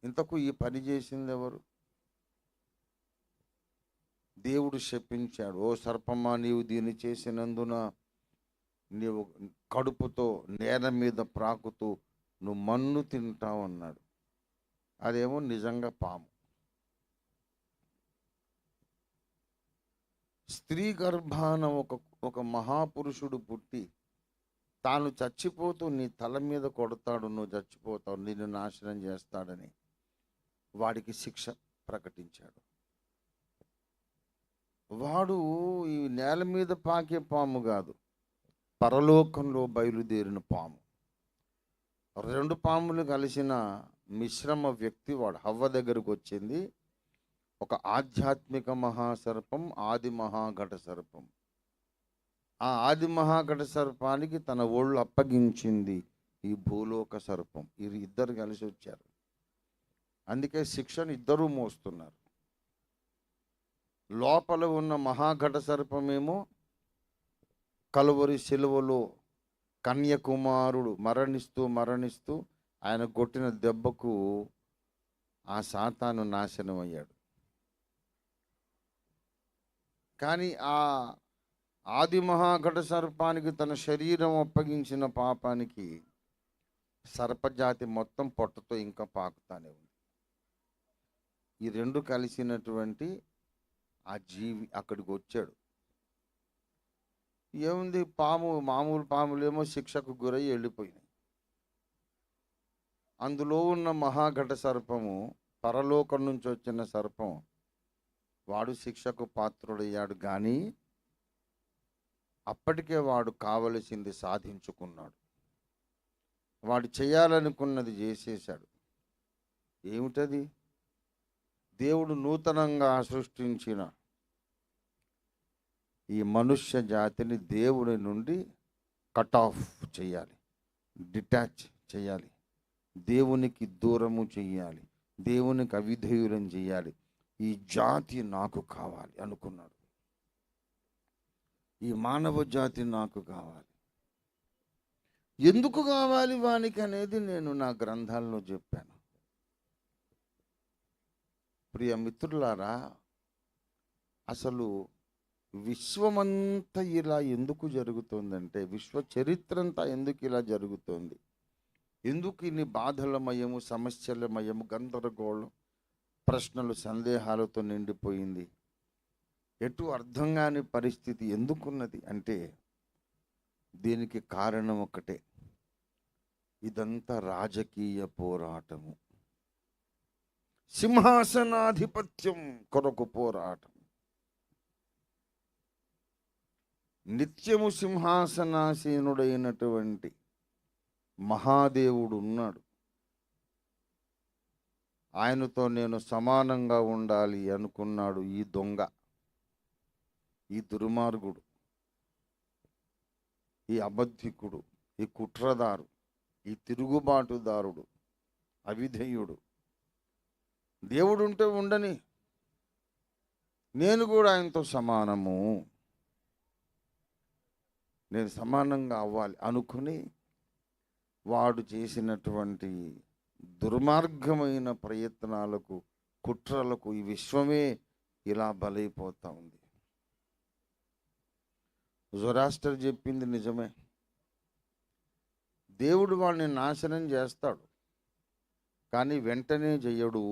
[SPEAKER 1] ఇంతకు ఈ పని చేసింది ఎవరు? దేవుడు శపించాడు, ఓ సర్పమా, నీవు దీన్ని చేసినందున నీవు కడుపుతో నేల మీద ప్రాకుతూ నువ్వు మన్ను తింటావు అన్నాడు. అదేమో నిజంగా పాము. స్త్రీ గర్భాన ఒక మహాపురుషుడు పుట్టి తాను చచ్చిపోతూ నీ తల మీద కొడతాడు, నువ్వు చచ్చిపోతావు, నిన్ను నాశనం చేస్తాడని వాడికి శిక్ష ప్రకటించాడు. వాడు ఈ నేల మీద పాకే పాము కాదు, పరలోకంలో బయలుదేరిన పాము. 2 పాములు కలిసిన మిశ్రమ వ్యక్తి వాడు. హవ్వ దగ్గరకు వచ్చింది ఒక ఆధ్యాత్మిక మహాసర్పం, ఆది మహాఘట సర్పం. ఆ ఆది మహాఘట సర్పానికి తన ఒళ్ళు అప్పగించింది ఈ భూలోక సర్పం. ఇది ఇద్దరు కలిసి వచ్చారు, అందుకే శిక్షను ఇద్దరూ మోస్తున్నారు. లోపల ఉన్న మహాఘట సర్పమేమో కలువరి శిలువలో కన్యకుమారుడు మరణిస్తూ ఆయన కొట్టిన దెబ్బకు ఆ సాతాను నాశనం అయ్యాడు. కానీ ఆ ఆది మహాఘట సర్పానికి తన శరీరం అప్పగించిన పాపానికి సర్పజాతి మొత్తం పొట్టతో ఇంకా పాకుతానే ఉంది. ఈ 2 కలిసినటువంటి ఆ జీవి అక్కడికి వచ్చాడు. ఏముంది, మామూలు పాములేమో శిక్షకు గురై వెళ్ళిపోయినాయి. అందులో ఉన్న మహాఘట సర్పము, పరలోకం నుంచి వచ్చిన సర్పం, వాడు శిక్షకు పాత్రుడయ్యాడు. కానీ అప్పటికే వాడు కావలసింది సాధించుకున్నాడు. వాడు చేయాలనుకున్నది చేసేశాడు. ఏమిటది? దేవుడు నూతనంగా సృష్టించిన ఈ మనుష్య జాతిని దేవుని నుండి కట్ ఆఫ్ చేయాలి, డిటాచ్ చేయాలి, దేవునికి దూరము చేయాలి, దేవునికి అవిధేయులం చేయాలి. ఈ జాతి నాకు కావాలి అనుకున్నాడు. ఈ మానవ జాతి నాకు కావాలి. ఎందుకు కావాలి వానికి అనేది నేను నా గ్రంథాల్లో చెప్పాను. ప్రియ మిత్రులారా, అసలు విశ్వమంతా ఇలా ఎందుకు జరుగుతుందంటే, విశ్వ చరిత్ర అంతా ఎందుకు ఇలా జరుగుతుంది, ఎందుకు ఇన్ని బాధలమయము, సమస్యలమయము, గందరగోళం, ప్రశ్నలు, సందేహాలతో నిండిపోయింది, ఎటు అర్థం కాని పరిస్థితి ఎందుకున్నది అంటే దీనికి కారణం ఒకటే, ఇదంతా రాజకీయ పోరాటము, సింహాసనాధిపత్యం కొరకు పోరాటం. నిత్యము సింహాసనాసీనుడైనటువంటి మహాదేవుడు ఉన్నాడు. ఆయనతో నేను సమానంగా ఉండాలి అనుకున్నాడు ఈ దొంగ, ఈ దుర్మార్గుడు, ఈ అబద్ధికుడు, ఈ కుట్రదారు, ఈ తిరుగుబాటుదారుడు, అవిధేయుడు. దేవుడుంటే ఉండని, నేను కూడా ఆయనతో సమానము, నేను సమానంగా అవ్వాలి అనుకుని వాడు చేసినటువంటి దుర్మార్గమైన ప్రయత్నాలకు, కుట్రలకు ఈ విశ్వమే ఇలా బలైపోతా ఉంది. జొరాస్టర్ చెప్పింది నిజమే. దేవుడు వాడిని నాశనం చేస్తాడు, కానీ వెంటనే చెయ్యడు.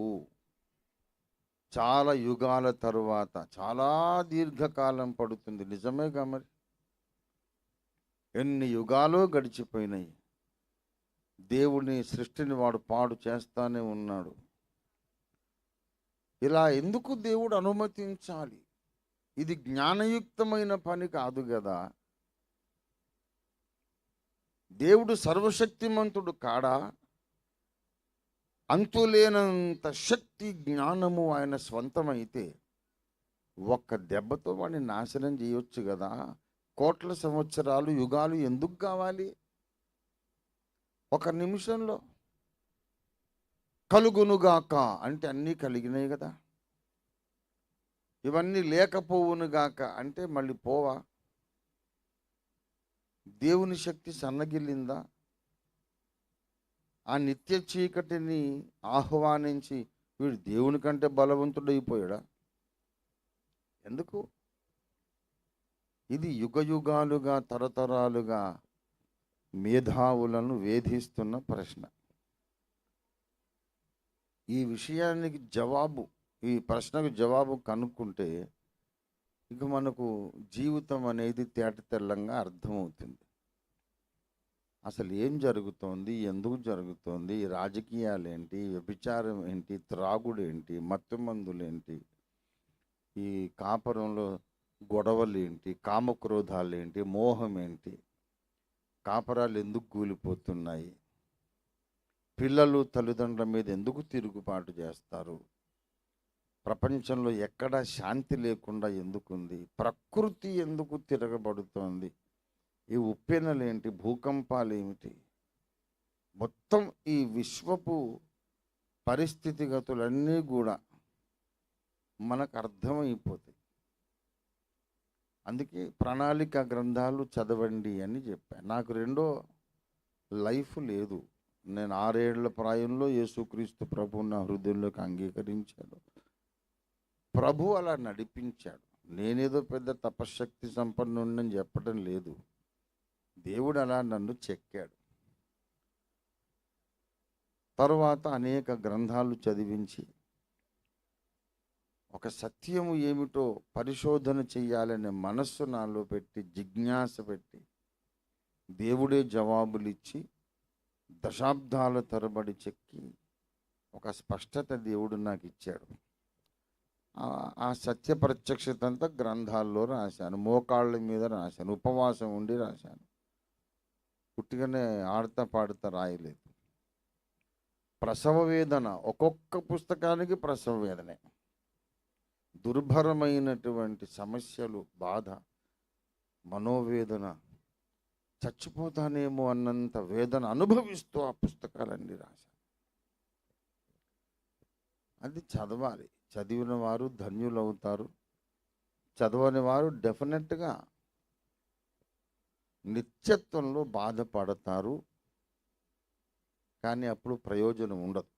[SPEAKER 1] చాలా యుగాల తరువాత, చాలా దీర్ఘకాలం పడుతుంది. నిజమేగా మరి. ఎన్ని యుగాలు గడిచిపోయినాయి, దేవుని సృష్టిని వాడు పాడు చేస్తానే ఉన్నాడు. ఇలా ఎందుకు దేవుడు అనుమతించాలి? ఇది జ్ఞానయుక్తమైన పని కాదు కదా. దేవుడు సర్వశక్తిమంతుడు కాడా? అంతులేనంత శక్తి జ్ఞానము ఆయన స్వంతమైతే ఒక్క దెబ్బతో వాడిని నాశనం చేయొచ్చు కదా. కోట్ల సంవత్సరాలు, యుగాలు ఎందుకు కావాలి? ఒక నిమిషంలో కలుగునుగాక అంటే అన్నీ కలిగినాయి కదా. ఇవన్నీ లేకపోవునుగాక అంటే మళ్ళీ పోవా? దేవుని శక్తి సన్నగిల్లిందా? ఆ నిత్య చీకటిని ఆహ్వానించి వీడు దేవుని కంటే బలవంతుడైపోయాడా? ఎందుకు? ఇది యుగయుగాలుగా, తరతరాలుగా మేధావులను వేధిస్తున్న ప్రశ్న. ఈ విషయానికి జవాబు, ఈ ప్రశ్నకు జవాబు కనుక్కుంటే ఇక మనకు జీవితం అనేది తేటతెల్లంగా అర్థమవుతుంది. అసలు ఏం జరుగుతోంది, ఎందుకు జరుగుతోంది, రాజకీయాలు ఏంటి, వ్యభిచారం ఏంటి, త్రాగుడు ఏంటి, మత్తు మందులు ఏంటి, ఈ కాపురంలో గొడవలు ఏంటి, కామక్రోధాలు ఏంటి, మోహం ఏంటి, కాపరాలు ఎందుకు కూలిపోతున్నాయి, పిల్లలు తల్లిదండ్రుల మీద ఎందుకు తిరుగుబాటు చేస్తారు, ప్రపంచంలో ఎక్కడా శాంతి లేకుండా ఎందుకుంది, ప్రకృతి ఎందుకు తిరగబడుతోంది, ఈ ఉప్పెనలేంటి, భూకంపాలు ఏమిటి, మొత్తం ఈ విశ్వపు పరిస్థితిగతులన్నీ కూడా మనకు అర్థమైపోతాయి. అందుకే ప్రణాళిక గ్రంథాలు చదవండి అని చెప్పాను. నాకు రెండో లైఫ్ లేదు. నేను 6 ఏళ్ల ప్రాయంలో యేసుక్రీస్తు ప్రభువు నా హృదయంలోకి అంగీకరించాడు. ప్రభు అలా నడిపించాడు. నేనేదో పెద్ద తపశ్శక్తి సంపన్నుడని చెప్పడం లేదు. దేవుడు అలా నన్ను చెక్కాడు. తరువాత అనేక గ్రంథాలు చదివించి ఒక సత్యము ఏమిటో పరిశోధన చెయ్యాలనే మనస్సు నాలో పెట్టి, జిజ్ఞాస పెట్టి, దేవుడే జవాబులు ఇచ్చి దశాబ్దాల తరబడి చెక్కి ఒక స్పష్టత దేవుడు నాకు ఇచ్చాడు. ఆ సత్య ప్రత్యక్షత అంతా గ్రంథాల్లో రాశాను, మోకాళ్ళ మీద రాశాను, ఉపవాసం ఉండి రాశాను. పుట్టిగానే ఆడతా పాడుతా రాయలేదు. ప్రసవ వేదన, ఒక్కొక్క పుస్తకానికి ప్రసవ వేదనే. దుర్భరమైనటువంటి సమస్యలు, బాధ, మనోవేదన, చచ్చిపోతానేమో అన్నంత వేదన అనుభవిస్తూ ఆ పుస్తకాలన్నీ రాశాను. అది చదవాలి. చదివిన వారు ధన్యులవుతారు, చదవని వారు డెఫినెట్గా నిత్యత్వంలో బాధపడతారు. కానీ అప్పుడు ప్రయోజనం ఉండదు.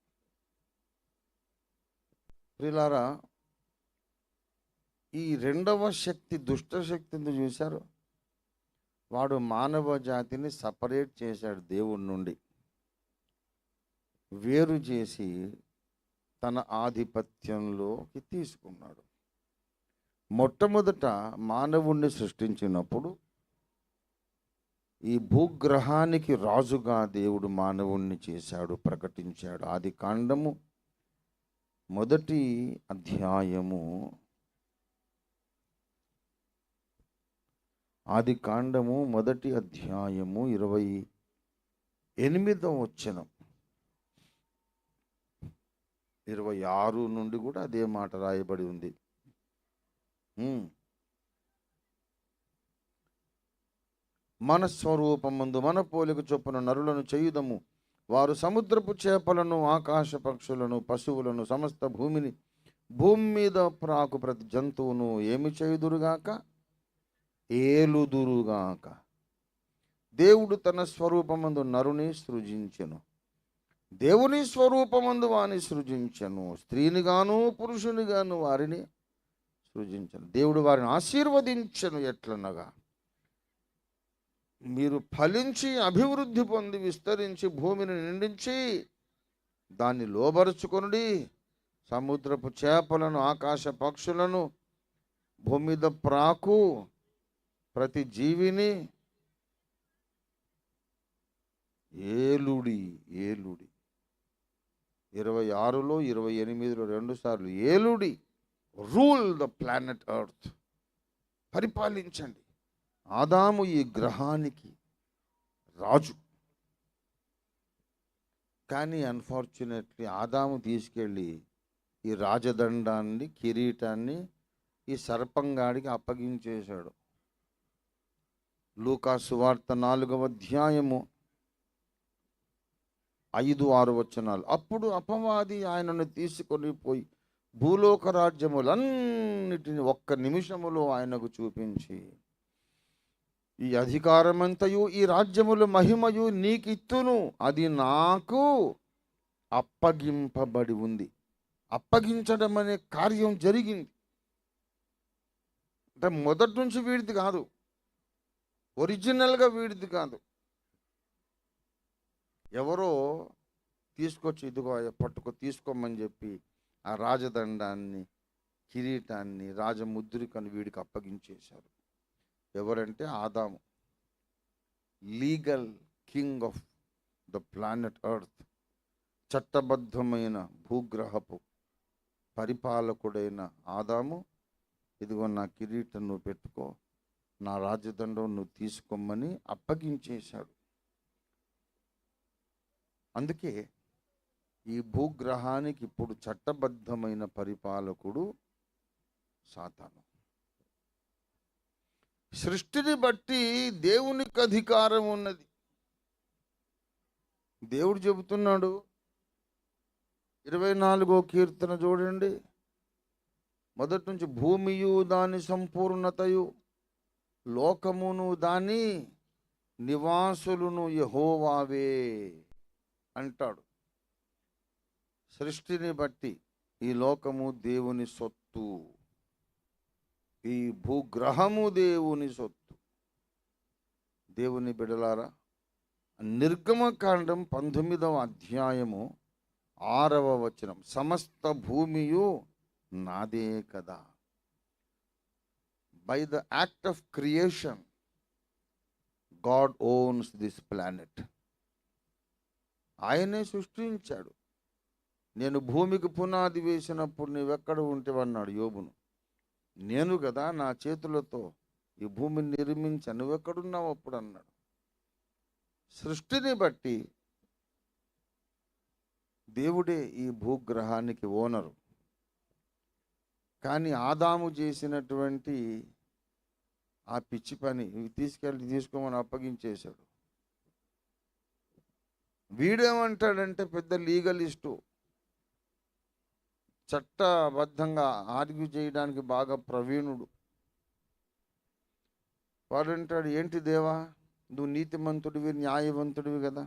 [SPEAKER 1] ప్రియులారా, ఈ రెండవ శక్తి, దుష్ట శక్తిని చూశారు. వాడు మానవ జాతిని సపరేట్ చేశాడు దేవుడి నుండి, వేరు చేసి తన ఆధిపత్యంలోకి తీసుకున్నాడు. మొట్టమొదట మానవుణ్ణి సృష్టించినప్పుడు ఈ భూగ్రహానికి రాజుగా దేవుడు మానవుణ్ణి చేశాడు, ప్రకటించాడు. ఆదికాండము 1వ అధ్యాయము, ఆదికాండము 1వ అధ్యాయము 28వ వచనం, 26 నుండి కూడా అదే మాట రాయబడి ఉంది. మన స్వరూపమందు మన పోలిక చొప్పున నరులను చేయుదము, వారు సముద్రపు చేపలను, ఆకాశ పక్షులను, పశువులను, సమస్త భూమిని, భూమి మీద ప్రాకు ప్రతి జంతువును ఏమి చేయుదురుగాక? ఏలుదురుగాక. దేవుడు తన స్వరూపమందు నరుని సృజించెను, దేవుని స్వరూపమందు వారిని సృజించెను, స్త్రీనిగాను పురుషునిగాను వారిని సృజించెను. దేవుడు వారిని ఆశీర్వదించెను. ఎట్లనగా మీరు ఫలించి అభివృద్ధి పొంది విస్తరించి భూమిని నిండించి దాన్ని లోబరుచుకొనుడి. సముద్రపు చేపలను, ఆకాశ పక్షులను, భూమి మీద ప్రాకు ప్రతి జీవిని ఏలుడి. 26లో 28లో 2 సార్లు ఏలుడి. Rule the planet earth. పరిపాలించండి. ఆదాము ఈ గ్రహానికి రాజు. కానీ అన్ఫార్చునేట్లీ ఆదాము తీసుకెళ్ళి ఈ రాజదండాన్ని, కిరీటాన్ని ఈ సర్పంగాడికి అప్పగించేశాడు. లూకా సువార్త 4వ అధ్యాయము 5-6 వచనాలు. అప్పుడు అపవాది ఆయనను తీసుకొని పోయి భూలోక రాజ్యములన్నిటిని ఒక్క నిమిషములో ఆయనకు చూపించి, ఈ అధికారమంతయు ఈ రాజ్యముల మహిమయు నీకిత్తును, అది నాకు అప్పగింపబడి ఉంది. అప్పగించడం అనే కార్యం జరిగింది. అంటే మొదటి నుంచి వీడిది కాదు, ఒరిజినల్గా వీడిది కాదు. ఎవరో తీసుకొచ్చి ఇదిగో పట్టుకో తీసుకోమని చెప్పి ఆ రాజదండాన్ని, కిరీటాన్ని, రాజముద్రికను వీడికి అప్పగించేశారు. ఎవరంటే ఆదాము, legal king of the planet earth. చట్టబద్ధమైన భూగ్రహపు పరిపాలకుడైన ఆదాము, ఇదిగో నా కిరీటం నువ్వు పెట్టుకో, నా రాజదండం నువ్వు తీసుకోమని అప్పగించేశాడు. అందుకే ఈ భూగ్రహానికి ఇప్పుడు చట్టబద్ధమైన పరిపాలకుడు సాతాను. సృష్టిని బట్టి దేవునికి అధికారం ఉన్నది. దేవుడు చెబుతున్నాడు, 24వ కీర్తన చూడండి, మొదటి నుంచి, భూమియు దాని సంపూర్ణతయు, లోకమును దాని నివాసులను యెహోవావే అంటాడు. సృష్టిని బట్టి ఈ లోకము దేవుని సొత్తు, ఈ భూగ్రహము దేవుని సొత్తు. దేవుని బిడలారా, నిర్గమకాండం 19వ అధ్యాయము 6వ వచనం, సమస్త భూమియు నాదే కదా. By the act of creation God owns this planet. ఆయనే సృష్టించాడు. నేను భూమికి పునాది వేసినప్పుడు నీవెక్కడ ఉంటేవన్నాడు యోబును. నేను కదా నా చేతులతో ఈ భూమిని నిర్మించా, నువ్వెక్కడున్నావు అప్పుడు అన్నాడు. సృష్టిని బట్టి దేవుడే ఈ భూగ్రహానికి ఓనరు. కానీ ఆదాము చేసినటువంటి ఆ పిచ్చి పని తీసుకోమని అప్పగించేశాడు. వీడేమంటాడంటే పెద్ద లీగలిస్టు, చట్టబద్ధంగా ఆర్గ్యూ చేయడానికి బాగా ప్రవీణుడు. వాడంటాడు, ఏంటి దేవా, నువ్వు నీతిమంతుడివి, న్యాయవంతుడివి కదా,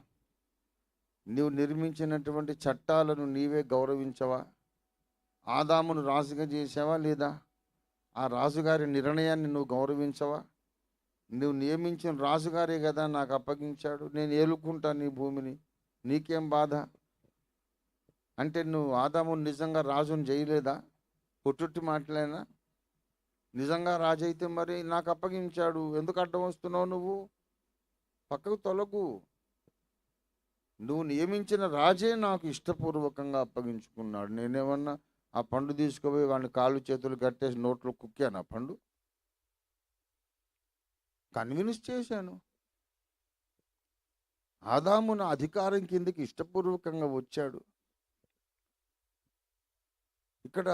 [SPEAKER 1] నువ్వు నిర్మించినటువంటి చట్టాలను నీవే గౌరవించవా? ఆదామును రాజుగా చేసావా లేదా? ఆ రాజుగారి నిర్ణయాన్ని నువ్వు గౌరవించవా? నువ్వు నియమించిన రాజుగారే కదా నాకు అప్పగించాడు, నేను ఏలుకుంటాను నీ భూమిని, నీకేం బాధ? అంటే నువ్వు ఆదామును నిజంగా రాజుని చేయలేదా? పుట్టుట్టి మాటలేనా? నిజంగా రాజు అయితే మరి నాకు అప్పగించాడు, ఎందుకు అడ్డం వస్తున్నావు? నువ్వు పక్కకు తొలగు. నువ్వు నియమించిన రాజే నాకు ఇష్టపూర్వకంగా అప్పగించుకున్నాడు. నేనేమన్నా ఆ పండు తీసుకుపోయి వాడిని కాళ్ళు చేతులు కట్టేసి నోట్లో కుక్కాను? ఆ పండు కన్విన్స్ చేశాను. ఆదాము నా అధికారం కిందకి ఇష్టపూర్వకంగా వచ్చాడు. ఇక్కడ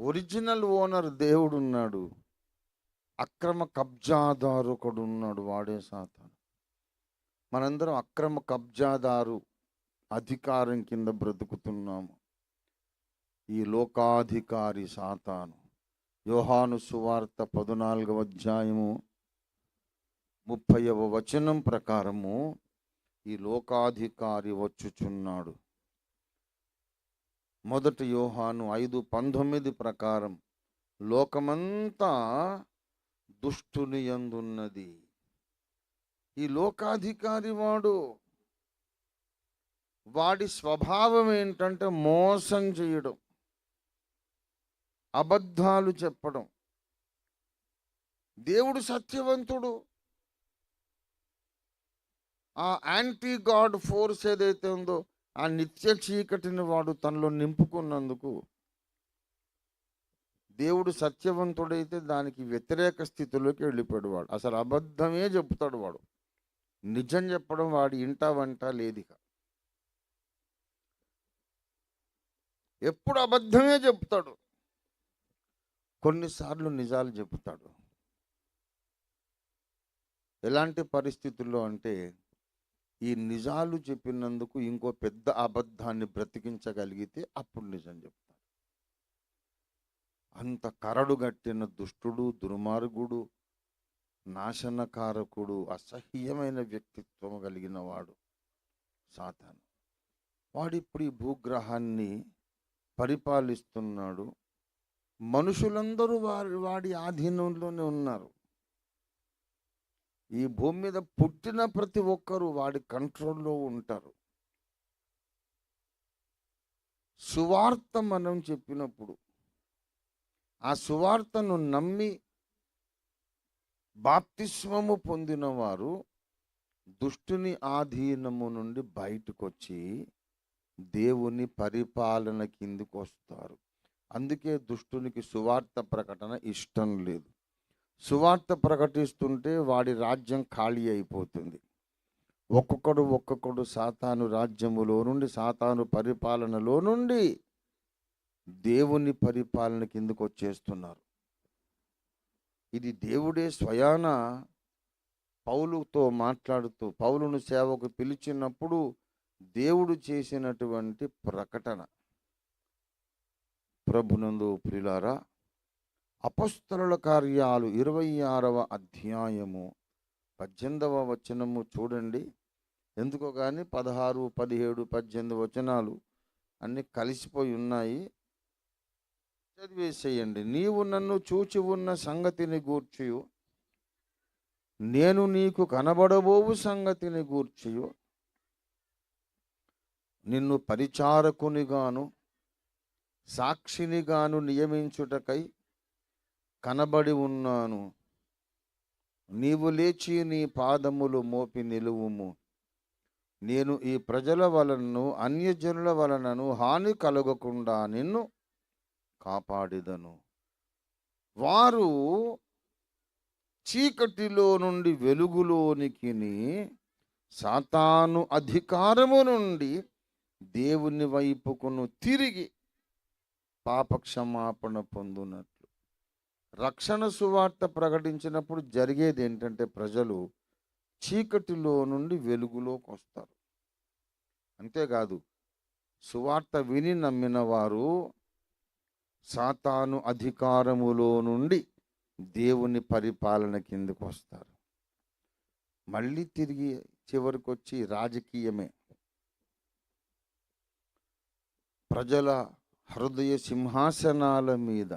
[SPEAKER 1] ఒరిజినల్ ఓనర్ దేవుడు ఉన్నాడు, అక్రమ కబ్జాదారు ఒకడు ఉన్నాడు, వాడే సాతాను. మనందరం అక్రమ కబ్జాదారు అధికారం కింద బ్రతుకుతున్నాము. ఈ లోకాధికారి సాతాను. యోహాను సువార్త 14వ అధ్యాయము 30వ వచనం ప్రకారము ఈ లోకాధికారి వచ్చుచున్నాడు. మొదటి యోహాను 5:19 ప్రకారం లోకమంతా దుష్టుని యందున్నది. ఈ లోకాధికారి వాడి స్వభావం ఏంటంటే మోసం చేయడం, అబద్ధాలు చెప్పడం. దేవుడు సత్యవంతుడు. ఆ యాంటీ గాడ్ ఫోర్స్ ఏదైతే ఉందో, ఆ నిత్య చీకటిని వాడు తనలో నింపుకున్నందుకు, దేవుడు సత్యవంతుడైతే దానికి వ్యతిరేక స్థితిలోకి వెళ్ళిపోయాడు వాడు. అసలు అబద్ధమే చెప్తాడు వాడు. నిజం చెప్పడం వాడి ఇంట వంట లేదిక. ఎప్పుడు అబద్ధమే చెప్తాడు. కొన్నిసార్లు నిజాలు చెప్తాడు. ఎలాంటి పరిస్థితుల్లో అంటే, ఈ నిజాలు చెప్పినందుకు ఇంకో పెద్ద అబద్ధాన్ని బ్రతికించగలిగితే అప్పుడు నిజం చెప్తాడు. అంత కరడుగట్టిన దుష్టుడు, దుర్మార్గుడు, నాశనకారకుడు, అసహ్యమైన వ్యక్తిత్వం కలిగిన వాడు సాతాను. వాడిప్పుడు ఈ భూగ్రహాన్ని పరిపాలిస్తున్నాడు. మనుషులందరూ వాడి ఆధీనంలోనే ఉన్నారు. ఈ భూమి మీద పుట్టిన ప్రతి ఒక్కరూ వాడి కంట్రోల్లో ఉంటారు. సువార్త మనం చెప్పినప్పుడు ఆ సువార్తను నమ్మి బాప్తిస్మము పొందిన వారు దుష్టుని ఆధీనము నుండి బయటకు వచ్చి దేవుని పరిపాలన కిందికి వస్తారు. అందుకే దుష్టునికి సువార్త ప్రకటన ఇష్టం లేదు. సువార్త ప్రకటిస్తుంటే వాడి రాజ్యం ఖాళీ అయిపోతుంది. ఒక్కొక్కడు సాతాను రాజ్యములో నుండి, సాతాను పరిపాలనలో నుండి దేవుని పరిపాలన కిందకు వచ్చేస్తున్నారు. ఇది దేవుడే స్వయాన పౌలుతో మాట్లాడుతూ, పౌలును సేవకు పిలిచినప్పుడు దేవుడు చేసినటువంటి ప్రకటన. ప్రభునందు ప్రియులారా, అపొస్తలుల కార్యాలు 26వ అధ్యాయము 18వ వచనము చూడండి. ఎందుకో కానీ 16, 17, 18 వచనాలు అన్నీ కలిసిపోయి ఉన్నాయి. చదివేసేయండి. నీవు నన్ను చూచి ఉన్న సంగతిని గూర్చియు, నేను నీకు కనబడబోవు సంగతిని గూర్చియు, నిన్ను పరిచారకునిగాను సాక్షినిగాను నియమించుటకై కనబడి ఉన్నాను. నీవు లేచి నీ పాదములు మోపి నిలువుము. నేను ఈ ప్రజల వలనను అన్యజనుల వలనను హాని కలగకుండా నిన్ను కాపాడిదను. వారు చీకటిలో నుండి వెలుగులోనికి, సాతాను అధికారము నుండి దేవుని వైపుకును తిరిగి పాపక్షమాపణ పొందునట్లు. రక్షణ సువార్త ప్రకటించినప్పుడు జరిగేది ఏంటంటే, ప్రజలు చీకటిలో నుండి వెలుగులోకి వస్తారు. అంతేకాదు, సువార్త విని నమ్మిన వారు సాతాను అధికారములో నుండి దేవుని పరిపాలన కిందకు వస్తారు. మళ్ళీ తిరిగి చివరికి వచ్చి రాజకీయమే. ప్రజల హృదయ సింహాసనాల మీద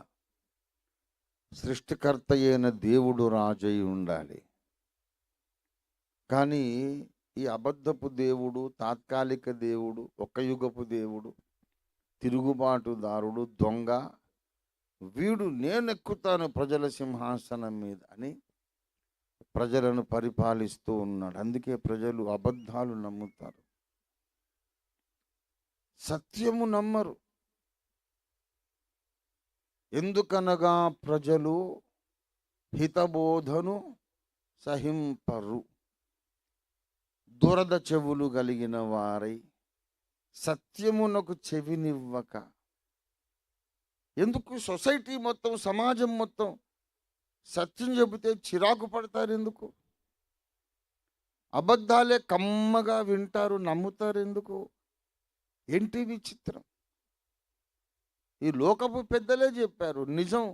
[SPEAKER 1] సృష్టికర్త అయిన దేవుడు రాజై ఉండాలి. కానీ ఈ అబద్ధపు దేవుడు, తాత్కాలిక దేవుడు, ఒక యుగపు దేవుడు, తిరుగుబాటుదారుడు, దొంగ, వీడు నేనెక్కుతాను ప్రజల సింహాసనం మీద అని ప్రజలను పరిపాలిస్తూ ఉన్నాడు. అందుకే ప్రజలు అబద్ధాలు నమ్ముతారు, సత్యము నమ్మరు. ఎందుకనగా ప్రజలు హితబోధను సహింపరు. దురద చెవులు కలిగిన వారై సత్యమునకు చెవినివ్వక. ఎందుకు సొసైటీ మొత్తం, సమాజం మొత్తం సత్యం చెబితే చిరాకు పడతారు? ఎందుకు? అబద్ధాలే కమ్మగా వింటారు, నమ్ముతారు. ఎందుకు? ఏంటి విచిత్రం? ఈ లోకపు పెద్దలే చెప్పారు నిజం.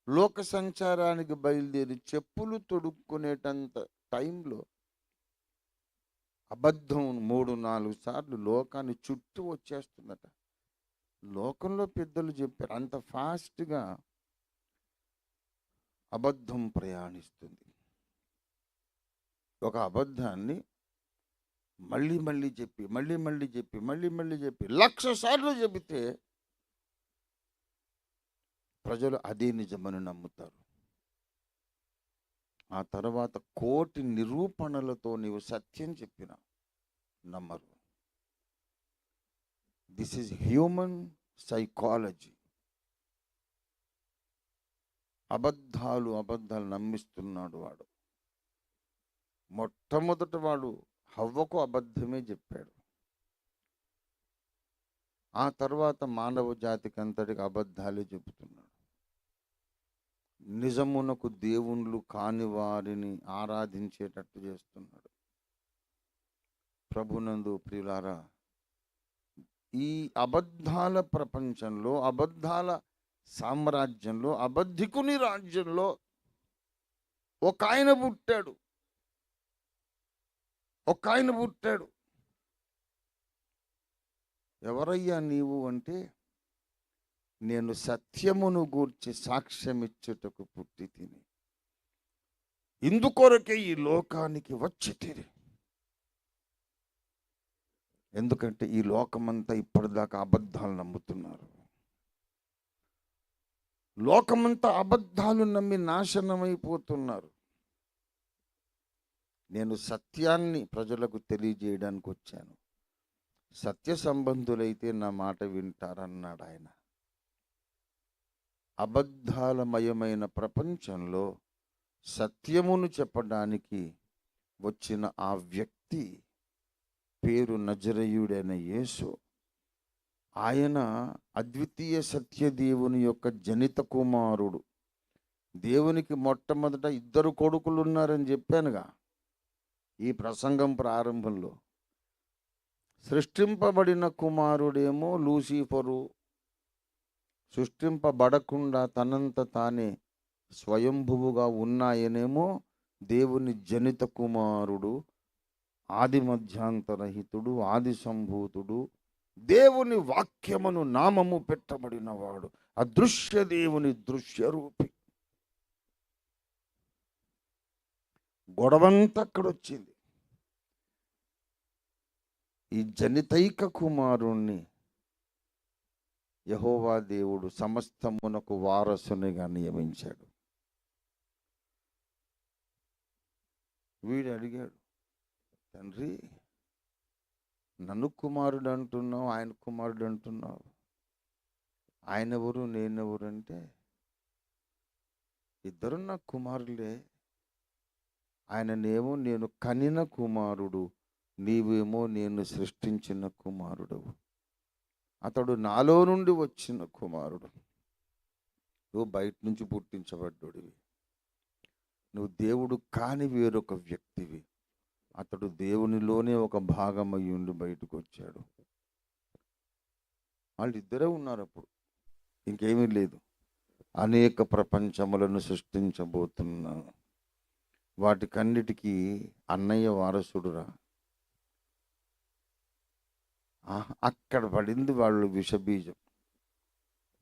[SPEAKER 1] లోక సంచారానికి బయలుదేరి చెప్పులు తొడుక్కునేటంత టైంలో అబద్ధం 3-4 సార్లు లోకాన్ని చుట్టూ వచ్చేస్తుందట. లోకంలో పెద్దలు చెప్పారు, అంత ఫాస్ట్గా అబద్ధం ప్రయాణిస్తుంది. ఒక అబద్ధాన్ని మళ్ళీ మళ్ళీ చెప్పి 1,00,000 సార్లు చెబితే ప్రజలు అదే నిజమని నమ్ముతారు. ఆ తర్వాత 1,000,000 నిరూపణలతో నీవు సత్యం చెప్పిన నమ్మరు. This is human psychology. అబద్ధాలు నమ్మిస్తున్నాడు వాడు. మొట్టమొదట వాడు హవ్వకు అబద్ధమే చెప్పాడు. ఆ తర్వాత మానవ జాతికి అంతటికి అబద్ధాలే చెబుతున్నాడు. నిజమునకు దేవుళ్ళు కాని వారిని ఆరాధించేటట్టు చేస్తున్నాడు. ప్రభునందు ప్రియులారా, ఈ అబద్ధాల ప్రపంచంలో, అబద్ధాల సామ్రాజ్యంలో, అబద్ధికుని రాజ్యంలో ఒక ఆయన పుట్టాడు. ఎవరయ్యా నీవు అంటే, నేను సత్యమును గూర్చి సాక్ష్యమిచ్చుటకు పుట్టి తిని, ఇందుకొరకే ఈ లోకానికి వచ్చి తిని. ఎందుకంటే ఈ లోకమంతా ఇప్పటిదాకా అబద్ధాలు నమ్ముతున్నారు. లోకమంతా అబద్ధాలు నమ్మి నాశనమైపోతున్నారు. నేను సత్యాన్ని ప్రజలకు తెలియజేయడానికి వచ్చాను. సత్య సంబంధులైతే నా మాట వింటారన్నాడు ఆయన. అబద్ధాలమయమైన ప్రపంచంలో సత్యమును చెప్పడానికి వచ్చిన ఆ వ్యక్తి పేరు నజరేయుడైన యేసు. ఆయన అద్వితీయ సత్యదేవుని యొక్క జనిత కుమారుడు. దేవునికి మొట్టమొదట 2 కొడుకులు ఉన్నారని చెప్పానుగా ఈ ప్రసంగం ప్రారంభంలో. సృష్టింపబడిన కుమారుడేమో లూసిఫరు, సృష్టింపబడకుండా తనంత తానే స్వయంభువుగా ఉన్నాయనేమో దేవుని జనిత కుమారుడు, ఆది మధ్యాంతరహితుడు, ఆది సంభూతుడు, దేవుని వాక్యమును నామము పెట్టబడినవాడు, అదృశ్య దేవుని దృశ్యరూపి. గొడవంతా అక్కడొచ్చింది. ఈ జనితైక కుమారుణ్ణి యెహోవా దేవుడు సమస్తమునకు వారసునిగా నియమించాడు. వీడు అడిగాడు, తండ్రి, నన్ను కుమారుడు అంటున్నావు, ఆయన కుమారుడు అంటున్నావు, ఆయన ఎవరు నేనెవరు అంటే, ఇద్దరు నా కుమారులే. ఆయననేమో నేను కనిన కుమారుడు, నీవేమో నేను సృష్టించిన కుమారుడు. అతడు నాలో నుండి వచ్చిన కుమారుడు. నువ్వు బయట నుంచి పుట్టించబడ్డోడివి. నువ్వు దేవుడు కాని వేరొక వ్యక్తివి. అతడు దేవునిలోనే ఒక భాగమయ్యుండి బయటకు వచ్చాడు. వాళ్ళిద్దరే ఉన్నారు అప్పుడు, ఇంకేమీ లేదు. అనేక ప్రపంచములను సృష్టించబోతున్నాను. వాటికన్నిటికీ అన్నయ్య వారసుడురా. అక్కడ పడింది వాళ్ళు విషబీజం.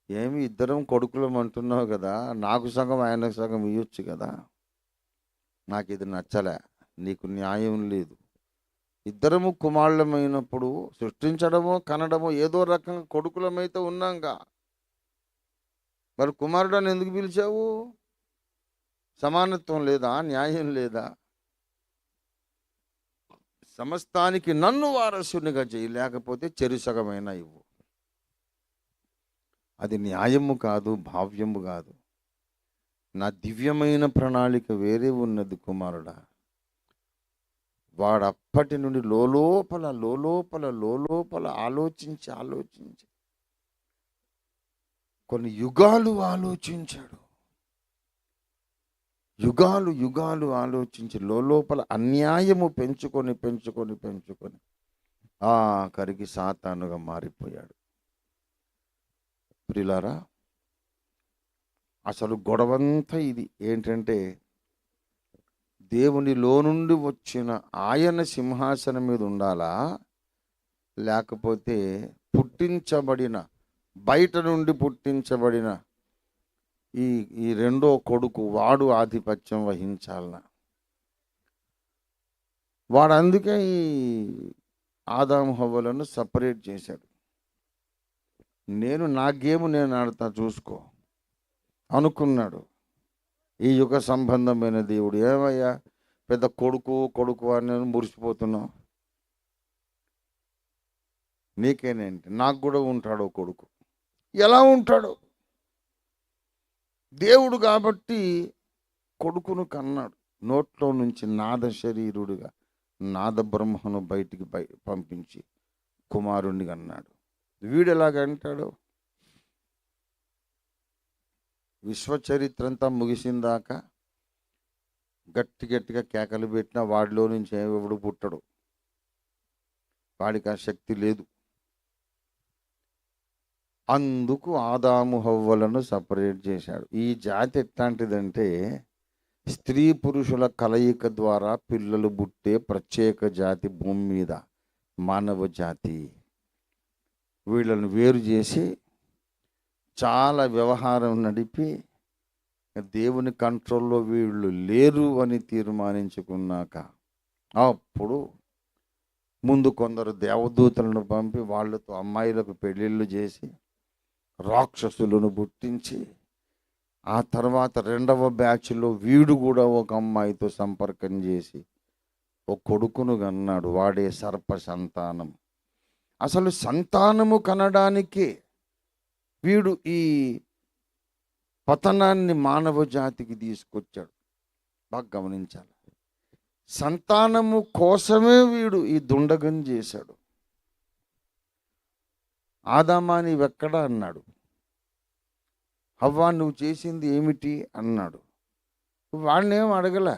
[SPEAKER 1] ఏమి ఇద్దరం కొడుకులం అంటున్నావు కదా, నాకు సగం ఆయనకు సగం ఇవ్వచ్చు కదా. నాకు ఇది నచ్చలే, నీకు న్యాయం లేదు. ఇద్దరము కుమారులమైనప్పుడు సృష్టించడమో కనడమో ఏదో రకంగా కొడుకులమైతే ఉన్నాంగా, మరి కుమారుడని ఎందుకు పిలిచావు? సమానత్వం లేదా? న్యాయం లేదా? సమస్తానికి నన్ను వారసునిగా చేయి, లేకపోతే చెరుసగమైన ఇవ్వు. అది న్యాయము కాదు, భావ్యము కాదు. నా దివ్యమైన ప్రణాళిక వేరే ఉన్నది కుమారుడా. వాడు అప్పటి నుండి లోలోపల ఆలోచించి కొన్ని యుగాలు ఆలోచించాడు. యుగాలు ఆలోచించి లోపల అన్యాయము పెంచుకొని ఆఖరికి సాతానుగా మారిపోయాడు. ప్రియులారా, అసలు గొడవంతా ఇది ఏంటంటే, దేవునిలో నుండి వచ్చిన ఆయన సింహాసనం మీద ఉండాలా, లేకపోతే బయట నుండి పుట్టించబడిన ఈ రెండో కొడుకు వాడు ఆధిపత్యం వహించాలనా? వాడు అందుకే ఈ ఆదాము హవ్వలను సపరేట్ చేశాడు. నేను నా గేమ్ నేను ఆడతా చూసుకో అనుకున్నాడు. ఈ యుగ సంబంధమైన దేవుడు ఏమయ్యా పెద్ద కొడుకు అని నేను మురిసిపోతున్నావు. నీకేనేంటి, నాకు కూడా ఉంటాడు కొడుకు. ఎలా ఉంటాడు? దేవుడు కాబట్టి కొడుకును కన్నాడు. నోట్లో నుంచి నాద శరీరుడుగా నాద బ్రహ్మను బయటికి పంపించి కుమారుణ్ణి కన్నాడు. వీడు ఎలాగంటాడు? విశ్వచరిత్ర అంతా ముగిసిందాకా గట్టిగా కేకలు పెట్టినా వాడిలో నుంచి ఎవడు పుట్టడు. వాడికి ఆ శక్తి లేదు. అందుకు ఆదాము హవ్వలను సపరేట్ చేశాడు. ఈ జాతి ఎట్లాంటిదంటే స్త్రీ పురుషుల కలయిక ద్వారా పిల్లలు పుట్టే ప్రత్యేక జాతి భూమి మీద మానవ జాతి. వీళ్ళను వేరు చేసి చాలా వ్యవహారం నడిపి దేవుని కంట్రోల్లో వీళ్ళు లేరు అని తీర్మానించుకున్నాక అప్పుడు ముందు కొందరు దేవదూతలను పంపి వాళ్ళతో అమ్మాయిలకు పెళ్ళిళ్ళు చేసి రాక్షసులను పుట్టించి ఆ తర్వాత రెండవ బ్యాచ్లో వీడు కూడా ఒక అమ్మాయితో సంపర్కం చేసి ఒక కొడుకును కన్నాడు. వాడే సర్ప సంతానం. అసలు సంతానము కనడానికే వీడు ఈ పతనాన్ని మానవ జాతికి తీసుకొచ్చాడు. బాగా గమనించాలి. సంతానము కోసమే వీడు ఈ దుండగం చేశాడు. ఆదామా నీవెక్కడా అన్నాడు. హవ్వా నువ్వు చేసింది ఏమిటి అన్నాడు. వాడినేం అడగలే,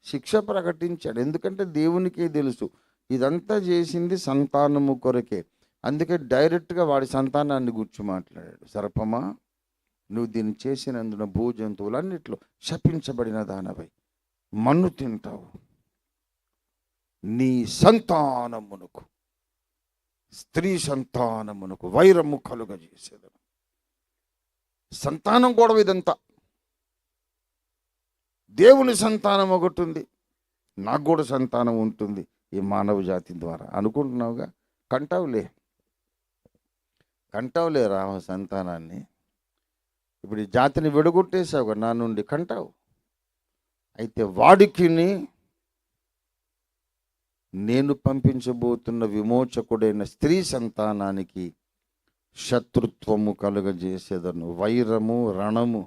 [SPEAKER 1] శిక్ష ప్రకటించాడు. ఎందుకంటే దేవునికే తెలుసు ఇదంతా చేసింది సంతానము కొరకే. అందుకే డైరెక్ట్గా వాడి సంతానాన్ని గురించి మాట్లాడాడు. సర్పమా, నువ్వు దీన్ని చేసినందున భూజంతువులన్నిట్లో శపించబడిన దానవై మన్ను తింటావు. నీ సంతానమునకు, స్త్రీ సంతానమునకు వైరము కలుగజేసేదను. సంతానం గొడవ ఇదంతా. దేవుని సంతానం ఒకటి ఉంది, నాకు కూడా సంతానం ఉంటుంది ఈ మానవ జాతి ద్వారా అనుకుంటున్నావుగా. కంటావులే రామ సంతానాన్ని. ఇప్పుడు ఈ జాతిని విడగొట్టేసావుగా నా నుండి, కంటావు. అయితే వాడికి నేను పంపించబోతున్న విమోచకుడైన స్త్రీ సంతానానికి శత్రుత్వము కలుగజేసేదను. వైరము, రణము,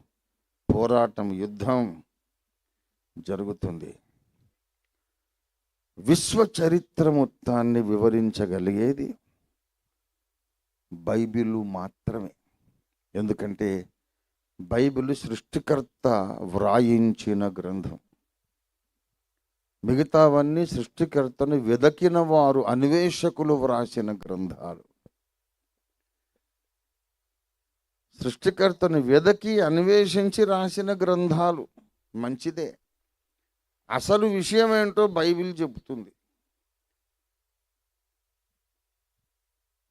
[SPEAKER 1] పోరాటం, యుద్ధం జరుగుతుంది. విశ్వ చరిత్ర మొత్తాన్ని వివరించగలిగేది బైబిలు మాత్రమే. ఎందుకంటే బైబిల్ సృష్టికర్త వ్రాయించిన గ్రంథం. మిగతావన్నీ సృష్టికర్తను వెదకిన వారు, అన్వేషకులు వ్రాసిన గ్రంథాలు. సృష్టికర్తను వెదకి అన్వేషించి రాసిన గ్రంథాలు మంచిదే. అసలు విషయం ఏంటో బైబిల్ చెబుతుంది.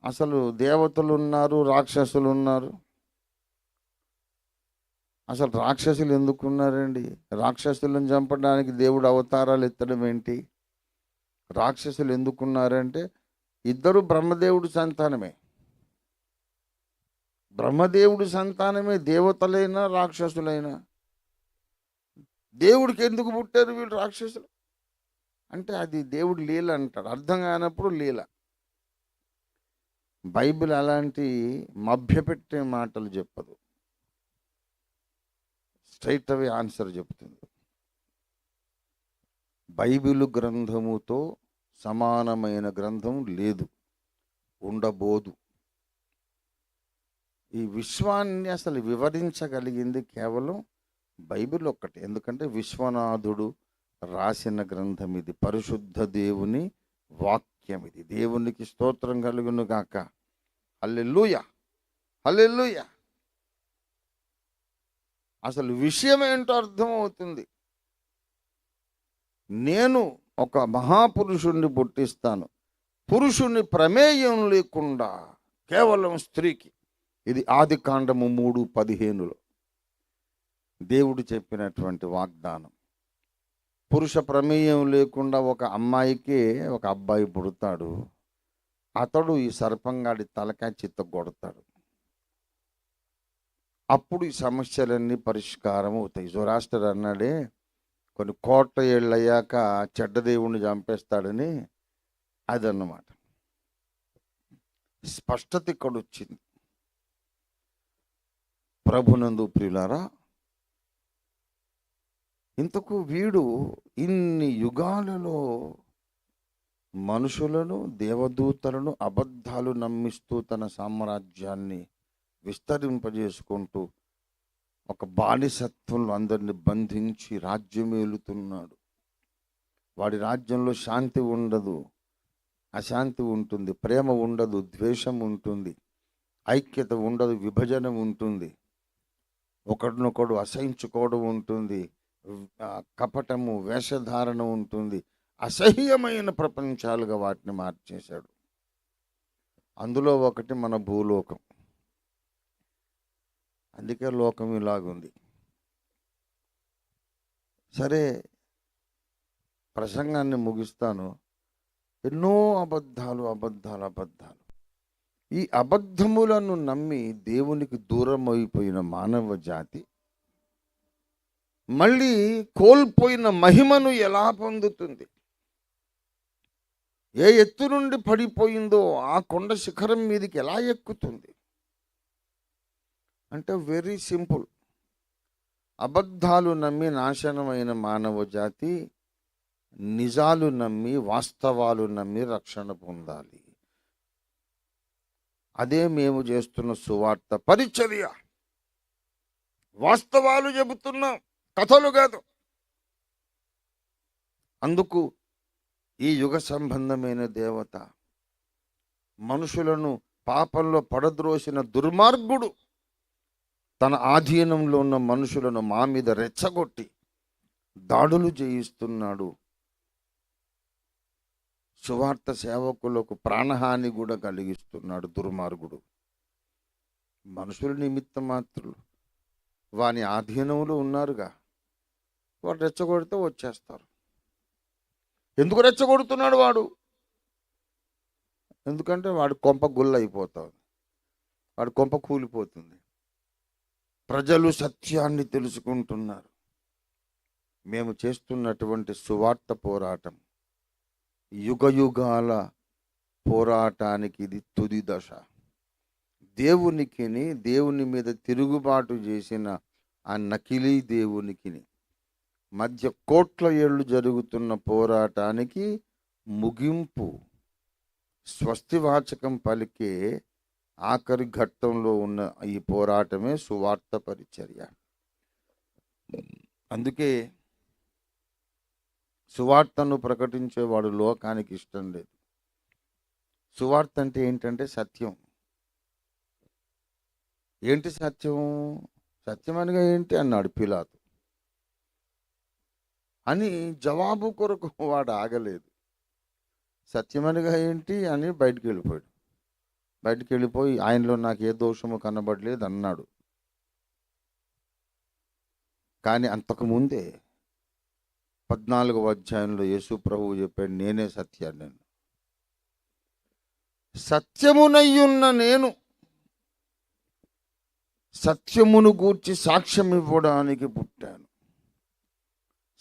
[SPEAKER 1] అసలు దేవతలు ఉన్నారు, రాక్షసులు ఉన్నారు. అసలు రాక్షసులు ఎందుకు ఉన్నారండి? రాక్షసులను చంపడానికి దేవుడు అవతారాలు ఎత్తడం ఏంటి? రాక్షసులు ఎందుకున్నారంటే ఇద్దరు బ్రహ్మదేవుడి సంతానమే. బ్రహ్మదేవుడి సంతానమే దేవతలైనా రాక్షసులైనా. దేవుడికి ఎందుకు పుట్టారు వీళ్ళు రాక్షసులు అంటే అది దేవుడు లీల అంటాడు. అర్థం కానప్పుడు లీల. బైబిల్ అలాంటి మభ్యపెట్టే మాటలు చెప్పదు, స్ట్రైట్ అవే ఆన్సర్ చెప్తుంది. బైబిల్ గ్రంథముతో సమానమైన గ్రంథం లేదు, ఉండబోదు. ఈ విశ్వాన్ని అసలు వివరించగలిగింది కేవలం బైబిల్ ఒక్కటే. ఎందుకంటే విశ్వనాథుడు రాసిన గ్రంథం ఇది, పరిశుద్ధ దేవుని వాక్యం ఇది. దేవునికి స్తోత్రం కలుగును గాక. హల్లెలూయా, హల్లెలూయా. అసలు విషయం ఏంటో అర్థమవుతుంది. నేను ఒక మహాపురుషుణ్ణి పుట్టిస్తాను, పురుషుని ప్రమేయం లేకుండా కేవలం స్త్రీకి. ఇది ఆదికాండము 3:15 దేవుడు చెప్పినటువంటి వాగ్దానం. పురుష ప్రమేయం లేకుండా ఒక అమ్మాయికి ఒక అబ్బాయి పుడతాడు. అతడు ఈ సర్పంగాడి తలకాయ చిత్తగొడతాడు. అప్పుడు ఈ సమస్యలన్నీ పరిష్కారం అవుతాయి. జొరాస్టర్ అన్నాడే, కొన్ని కోట్ల ఏళ్ళు అయ్యాక చెడ్డ దేవుణ్ణి చంపేస్తాడని. అదన్నమాట. స్పష్టత ఇక్కడ వచ్చింది. ప్రభునందు ప్రియులారా, ఇంతకు వీడు ఇన్ని యుగాలలో మనుషులను, దేవదూతలను అబద్ధాలు నమ్మిస్తూ తన సామ్రాజ్యాన్ని విస్తరింపజేసుకుంటూ ఒక బానిసత్వంలో అందరిని బంధించి రాజ్యం ఏలుతున్నాడు. వాడి రాజ్యంలో శాంతి ఉండదు, అశాంతి ఉంటుంది, ప్రేమ ఉండదు, ద్వేషం ఉంటుంది, ఐక్యత ఉండదు, విభజన ఉంటుంది, ఒకడినొకడు అసహించుకోవడం ఉంటుంది, కపటము, వేషధారణ ఉంటుంది. అసహ్యమైన ప్రపంచాలుగా వాటిని మార్చేశాడు. అందులో ఒకటి మన భూలోకం. అందుకే లోకం ఇలాగుంది. సరే, ప్రసంగాన్ని ముగిస్తాను. ఎన్నో అబద్ధాలు అబద్ధాలు అబద్ధాలు. ఈ అబద్ధములను నమ్మి దేవునికి దూరం అయిపోయిన మానవ జాతి మళ్ళీ కోల్పోయిన మహిమను ఎలా పొందుతుంది? ఏ ఎత్తు నుండి పడిపోయిందో ఆ కొండ శిఖరం మీదకి ఎలా ఎక్కుతుంది? అంటే వెరీ సింపుల్. అబద్ధాలు నమ్మి నాశనమైన మానవ జాతి నిజాలు నమ్మి, వాస్తవాలు నమ్మి రక్షణ పొందాలి. అదే మేము చేస్తున్న సువార్త పరిచర్య. వాస్తవాలు చెబుతున్నాం, కథలు కాదు. అందుకు ఈ యుగ సంబంధమైన దేవత మనుషులను పాపంలో పడద్రోసిన దుర్మార్గుడు తన ఆధీనంలో ఉన్న మనుషులను మా మీద రెచ్చగొట్టి దాడులు చేయిస్తున్నాడు. సువార్త సేవకులకు ప్రాణహాని కూడా కలిగిస్తున్నాడు దుర్మార్గుడు. మనుషుల నిమిత్త మాత్రులు వాని ఆధీనంలో ఉన్నారుగా, వాడు రెచ్చగొడితే వచ్చేస్తారు. ఎందుకు రెచ్చగొడుతున్నాడు వాడు? ఎందుకంటే వాడు కొంప గుల్ల అయిపోతుంది, వాడు కొంప కూలిపోతుంది. ప్రజలు సత్యాన్ని తెలుసుకుంటున్నారు. మేము చేస్తున్నటువంటి సువార్త పోరాటం యుగ యుగాల పోరాటానికి ఇది తుది దశ. దేవుని మీద తిరుగుబాటు చేసిన ఆ నకిలీ దేవునికి మధ్య కోట్ల ఏళ్ళు జరుగుతున్న పోరాటానికి ముగింపు. స్వస్తివాచకం పలికే ఆఖరి ఘట్టంలో ఉన్న ఈ పోరాటమే సువార్త పరిచర్య. అందుకే సువార్తను ప్రకటించేవాడు లోకానికి ఇష్టం లేదు. సువార్త అంటే ఏంటంటే సత్యం. ఏంటి సత్యం? సత్యం అనగా ఏంటి అన్నాడు పిలాతు. అని జవాబు కొరకు వాడు ఆగలేదు. సత్యమనగా ఏంటి అని బయటికి వెళ్ళిపోయాడు. బయటికి వెళ్ళిపోయి ఆయనలో నాకు ఏ దోషము కనబడలేదు అన్నాడు. కానీ అంతకుముందే 14వ అధ్యాయంలో యేసు ప్రభువు చెప్పాడు, నేనే సత్యాన్ని. సత్యమునయ్యున్న నేను సత్యమును గూర్చి సాక్ష్యం ఇవ్వడానికి పుట్టాను.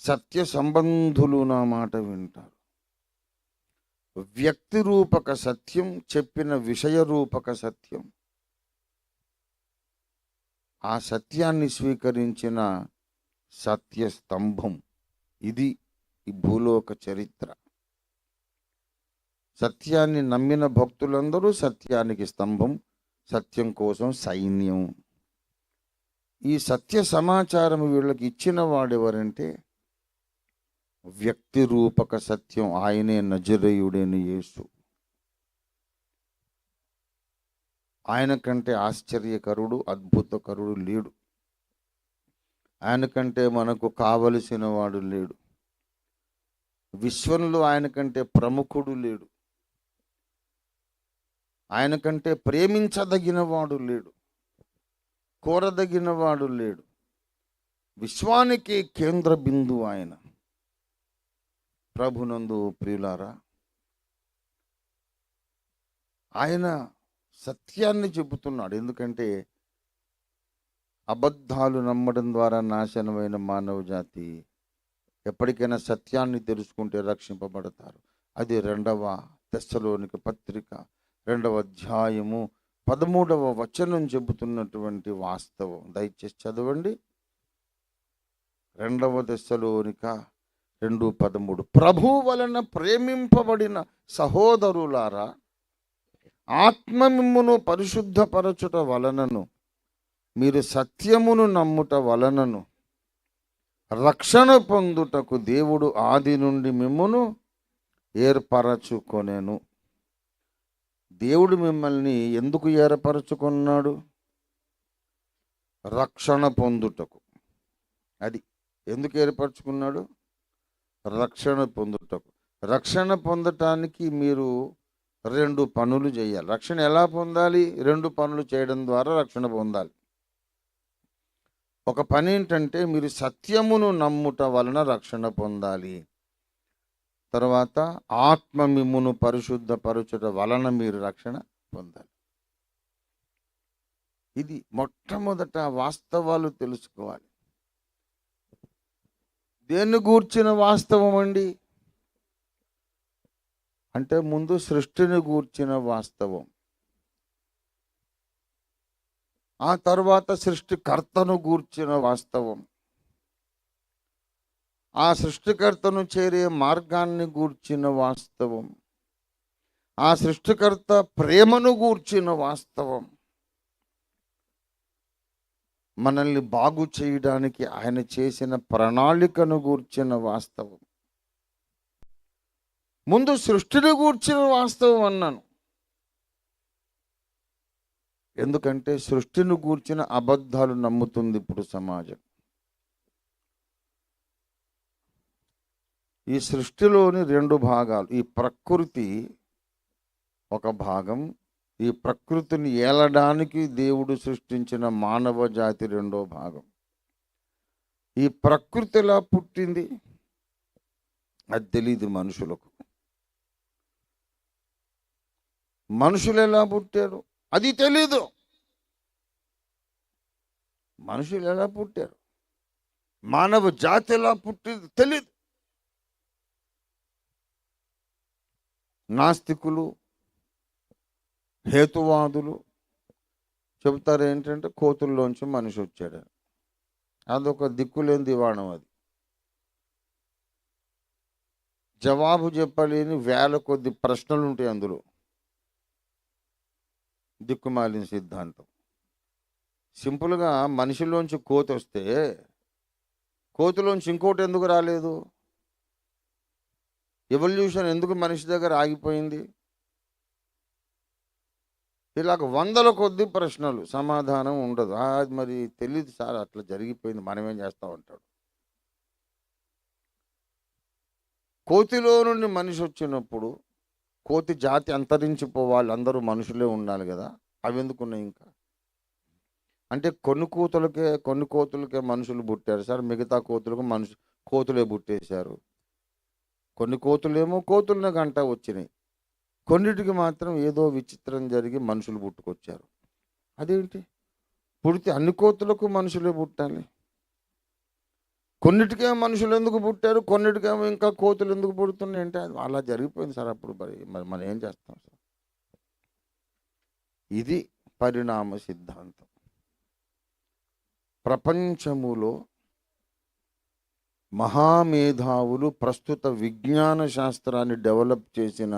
[SPEAKER 1] సత్య సంబంధులు నా మాట వింటారు. వ్యక్తి రూపక సత్యం, చెప్పిన విషయ రూపక సత్యం. ఆ సత్యాన్ని స్వీకరించిన సత్య స్తంభం. ఇది ఈ భూలోక చరిత్ర. సత్యాన్ని నమ్మిన భక్తులందరూ సత్యానికి స్తంభం, సత్యం కోసం సైన్యం. ఈ సత్య సమాచారం వీళ్ళకి ఇచ్చిన వాడెవరంటే వ్యక్తి రూపక సత్యం. ఆయనే నజరేయుడైన యేసు. ఆయన కంటే ఆశ్చర్యకరుడు, అద్భుతకరుడు లేడు. ఆయన కంటే మనకు కావలసిన వాడు లేడు. విశ్వంలో ఆయన కంటే ప్రముఖుడు లేడు. ఆయన కంటే ప్రేమించదగిన వాడు లేడు, కోరదగిన వాడు లేడు. విశ్వానికి కేంద్ర బిందువు ఆయన. ప్రభునందు ప్రియులారా, ఆయన సత్యాన్ని చెబుతున్నాడు. ఎందుకంటే అబద్ధాలు నమ్మడం ద్వారా నాశనమైన మానవ జాతి ఎప్పటికైనా సత్యాన్ని తెలుసుకుంటే రక్షింపబడతారు. అది 2వ తెస్సలోనిక పత్రిక 2వ అధ్యాయము 13వ వచనం చెబుతున్నటువంటి వాస్తవం. దయచేసి చదవండి. 2వ తెస్సలోనిక 2:13. ప్రభు వలన ప్రేమింపబడిన సహోదరులారా, ఆత్మ మిమ్మును పరిశుద్ధపరచుట వలనను మీరు సత్యమును నమ్ముట వలనను రక్షణ పొందుటకు దేవుడు ఆది నుండి మిమ్మును ఏర్పరచుకొనెను. దేవుడు మిమ్మల్ని ఎందుకు ఏర్పరచుకున్నాడు? రక్షణ పొందుటకు. అది ఎందుకు ఏర్పరచుకున్నాడు? రక్షణ పొందుటకు. రక్షణ పొందటానికి మీరు 2 పనులు చేయాలి. రక్షణ ఎలా పొందాలి? 2 పనులు చేయడం ద్వారా రక్షణ పొందాలి. ఒక పని ఏంటంటే మీరు సత్యమును నమ్ముట వలన రక్షణ పొందాలి. తర్వాత ఆత్మ మిమ్మును పరిశుద్ధపరచుట వలన మీరు రక్షణ పొందాలి. ఇది మొట్టమొదట వాస్తవాలు తెలుసుకోవాలి. దేన్ని గూర్చిన వాస్తవం అండి అంటే ముందు సృష్టిని గూర్చిన వాస్తవం, ఆ తర్వాత సృష్టికర్తను గూర్చిన వాస్తవం, ఆ సృష్టికర్తను చేరే మార్గాన్ని గూర్చిన వాస్తవం, ఆ సృష్టికర్త ప్రేమను గూర్చిన వాస్తవం, మనల్ని బాగు చేయడానికి ఆయన చేసిన ప్రణాళికను గూర్చిన వాస్తవం. ముందు సృష్టిని గూర్చిన వాస్తవం అన్నాను. ఎందుకంటే సృష్టిని గూర్చిన అబద్ధాలు నమ్ముతుంది ఇప్పుడు సమాజం. ఈ సృష్టిలోని 2 భాగాలు. ఈ ప్రకృతి ఒక భాగం, ఈ ప్రకృతిని ఏలడానికి దేవుడు సృష్టించిన మానవ జాతి 2వ భాగం. ఈ ప్రకృతి ఎలా పుట్టింది అది తెలియదు మనుషులకు. మనుషులు ఎలా పుట్టారు అది తెలీదు. మనుషులు ఎలా పుట్టారు, మానవ జాతి ఎలా పుట్టింది తెలీదు. నాస్తికులు, హేతువాదులు చెబుతారు ఏంటంటే కోతుల్లోంచి మనిషి వచ్చాడు. అదొక దిక్కులేని దివాణం. అది జవాబు చెప్పలేని వేల కొద్ది ప్రశ్నలు ఉంటాయి అందులో. దిక్కుమాలిన సిద్ధాంతం. సింపుల్గా మనిషిలోంచి కోతి వస్తే కోతిలోంచి ఇంకోటి ఎందుకు రాలేదు? ఎవల్యూషన్ ఎందుకు మనిషి దగ్గర ఆగిపోయింది? ఇలాగ 100ల కొద్ది ప్రశ్నలు, సమాధానం ఉండదు. అది మరి తెలియదు సార్, అట్లా జరిగిపోయింది, మనమేం చేస్తాం అంటాడు. కోతిలో నుండి మనిషి వచ్చినప్పుడు కోతి జాతి అంతరించిపోవాలి, అందరూ మనుషులే ఉండాలి కదా. అవి ఎందుకున్నాయి ఇంకా? అంటే కొన్ని కోతులకే మనుషులు పుట్టారు సార్, మిగతా కోతులకు కోతులే పుట్టేశారు. కొన్ని కోతులేమో కోతులనే గంట వచ్చినాయి, కొన్నిటికి మాత్రం ఏదో విచిత్రం జరిగి మనుషులు పుట్టుకొచ్చారు. అదేంటి? పుడితే అన్ని కోతులకు మనుషులే పుట్టాలి. కొన్నిటికేమో మనుషులు ఎందుకు పుట్టారు, కొన్నిటికేమో ఇంకా కోతులు ఎందుకు పుడుతున్నాయి అంటే అలా జరిగిపోయింది సార్. అప్పుడు మరి మనం ఏం చేస్తాం సార్? ఇది పరిణామ సిద్ధాంతం. ప్రపంచములో మహామేధావులు ప్రస్తుత విజ్ఞాన శాస్త్రాన్ని డెవలప్ చేసిన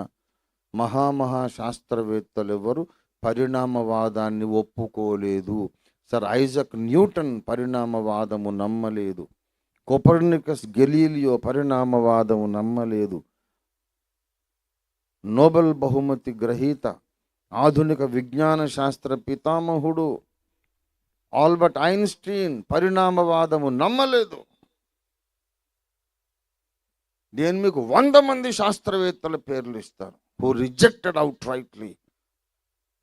[SPEAKER 1] మహాశాస్త్రవేత్తలు ఎవరు పరిణామవాదాన్ని ఒప్పుకోలేదు. సర్ ఐజక్ న్యూటన్ పరిణామవాదము నమ్మలేదు. కోపర్నికస్, గెలీలియో పరిణామవాదము నమ్మలేదు. నోబెల్ బహుమతి గ్రహీత, ఆధునిక విజ్ఞాన శాస్త్ర పితామహుడు ఆల్బర్ట్ ఐన్స్టీన్ పరిణామవాదము నమ్మలేదు. నేను మీకు 100 మంది శాస్త్రవేత్తల పేర్లు ఇస్తాను who rejected outrightly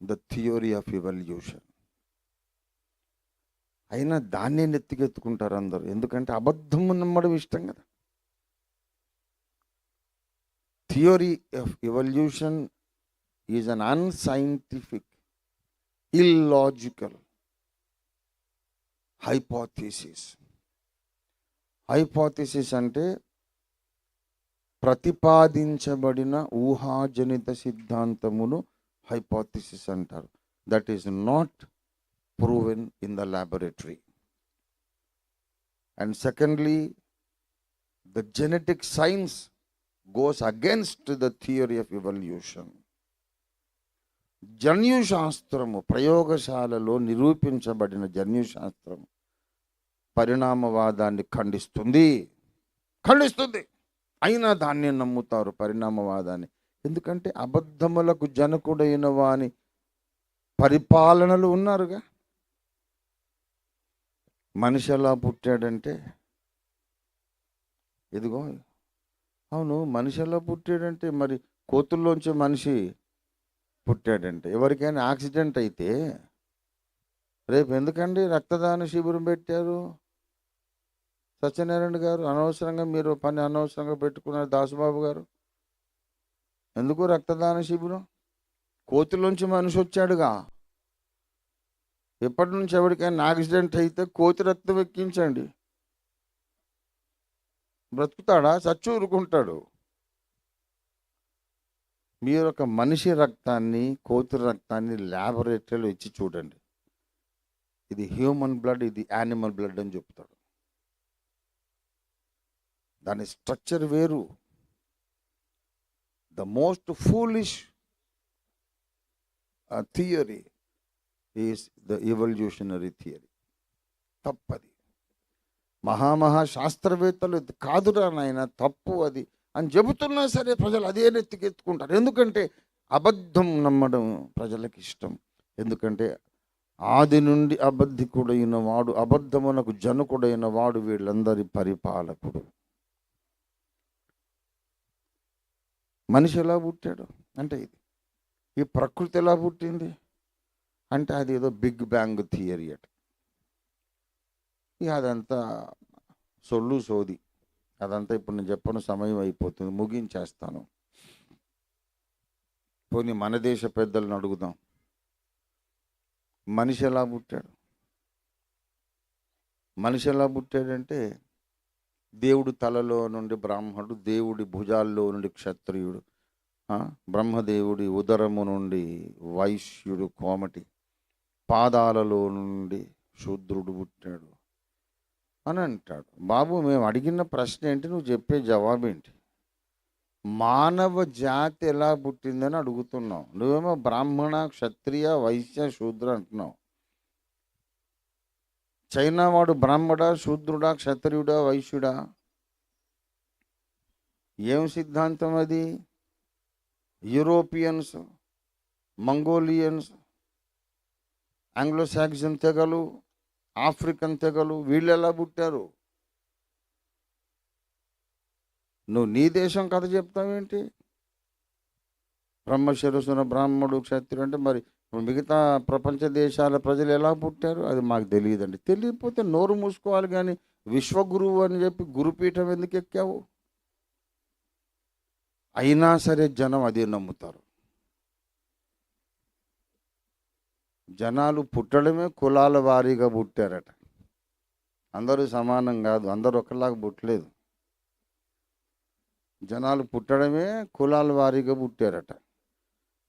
[SPEAKER 1] the theory of evolution. అయినా దాన్నే నెత్తికెత్తుకుంటారు అందరూ. ఎందుకంటే అబద్ధము నమ్మడం ఇష్టం కదా. Theory of evolution is un unscientific, illogical hypothesis. Hypothesis అంటే ప్రతిపాదించబడిన ఊహాజనిత సిద్ధాంతమును హైపోథీసిస్ అంటారు. That is not proven in the laboratory. And secondly, the genetic science goes against the theory of evolution. జన్యుశాస్త్రము, ప్రయోగశాలలో నిరూపించబడిన జన్యుశాస్త్రం పరిణామవాదాన్ని ఖండిస్తుంది. అయినా దాన్ని నమ్ముతారు, పరిణామవాదాన్ని. ఎందుకంటే అబద్ధములకు జనకుడైన వాని పరిపాలనలు ఉన్నారుగా. మనిషి ఎలా పుట్టాడంటే, ఇదిగో అవును, మనిషి ఎలా పుట్టాడంటే మరి కోతుల్లోంచి మనిషి పుట్టాడంటే, ఎవరికైనా యాక్సిడెంట్ అయితే రేపు ఎందుకండి రక్తదాన శిబిరం పెట్టారు? సత్యనారాయణ గారు అనవసరంగా మీరు పని అనవసరంగా పెట్టుకున్నారు. దాసుబాబు గారు, ఎందుకు రక్తదాన శిబిరం? కోతిలోంచి మనిషి వచ్చాడుగా. ఎప్పటి నుంచి ఎవరికైనా యాక్సిడెంట్ అయితే కోతి రక్తం ఎక్కించండి, బ్రతుకుతాడా? చచ్చి ఊరుకుంటాడు. మీరు ఒక మనిషి రక్తాన్ని, కోతి రక్తాన్ని ల్యాబొరేటరీలో ఇచ్చి చూడండి. ఇది హ్యూమన్ బ్లడ్, ఇది యానిమల్ బ్లడ్ అని చెప్తాడు. దాని స్ట్రక్చర్ వేరు. The most foolish theory is the evolutionary theory. తప్పది. మహాశాస్త్రవేత్తలు కాదురా నాయన, తప్పు అది అని చెబుతున్నా సరే ప్రజలు అదే నెత్తికెత్తుకుంటారు. ఎందుకంటే అబద్ధం నమ్మడం ప్రజలకు ఇష్టం. ఎందుకంటే ఆది నుండి అబద్ధికుడైన వాడు, అబద్ధమునకు జనకుడైన వాడు వీళ్ళందరి పరిపాలకుడు. మనిషి ఎలా పుట్టాడు అంటే ఇది. ఈ ప్రకృతి ఎలా పుట్టింది అంటే అది ఏదో బిగ్ బ్యాంగ్ థియరీ అట. ఇక అదంతా సొల్లు సోది. అదంతా ఇప్పుడు నేను చెప్పను, సమయం అయిపోతుంది, ముగించేస్తాను. పోనీ మన దేశ పెద్దలను అడుగుదాం, మనిషి ఎలా పుట్టాడు? మనిషి ఎలా పుట్టాడంటే దేవుడు తలలో నుండి బ్రాహ్మణుడు, దేవుడి భుజాల్లో నుండి క్షత్రియుడు, బ్రహ్మదేవుడి ఉదరము నుండి వైశ్యుడు కోమటి, పాదాలలో నుండి శూద్రుడు పుట్టాడు అని అంటాడు. బాబు, మేము అడిగిన ప్రశ్న ఏంటి, నువ్వు చెప్పే జవాబు ఏంటి? మానవ జాతి ఎలా పుట్టిందని అడుగుతున్నావు. నువ్వేమో బ్రాహ్మణ, క్షత్రియ, వైశ్య, శూద్ర అంటున్నావు. చైనా వాడు బ్రాహ్మడా, శూద్రుడా, క్షత్రియుడా, వైశ్యుడా? ఏం సిద్ధాంతం అది? యూరోపియన్స్, మంగోలియన్స్, ఆంగ్లో సాక్సన్ తెగలు, ఆఫ్రికన్ తెగలు, వీళ్ళు ఎలా పుట్టారు? నువ్వు నీ దేశం కథ చెప్తావేంటి? బ్రహ్మశిరసున బ్రాహ్మడు క్షత్రుడు అంటే మరి మిగతా ప్రపంచ దేశాల ప్రజలు ఎలా పుట్టారు? అది మాకు తెలియదండి. తెలియకపోతే నోరు మూసుకోవాలి. కానీ విశ్వగురువు అని చెప్పి గురుపీఠం ఎందుకు ఎక్కావు? అయినా సరే జనం అదే నమ్ముతారు. జనాలు పుట్టడమే కులాల వారీగా పుట్టారట. అందరూ సమానం కాదు, అందరూ ఒకలాగా పుట్టలేదు. జనాలు పుట్టడమే కులాల వారీగా పుట్టారట.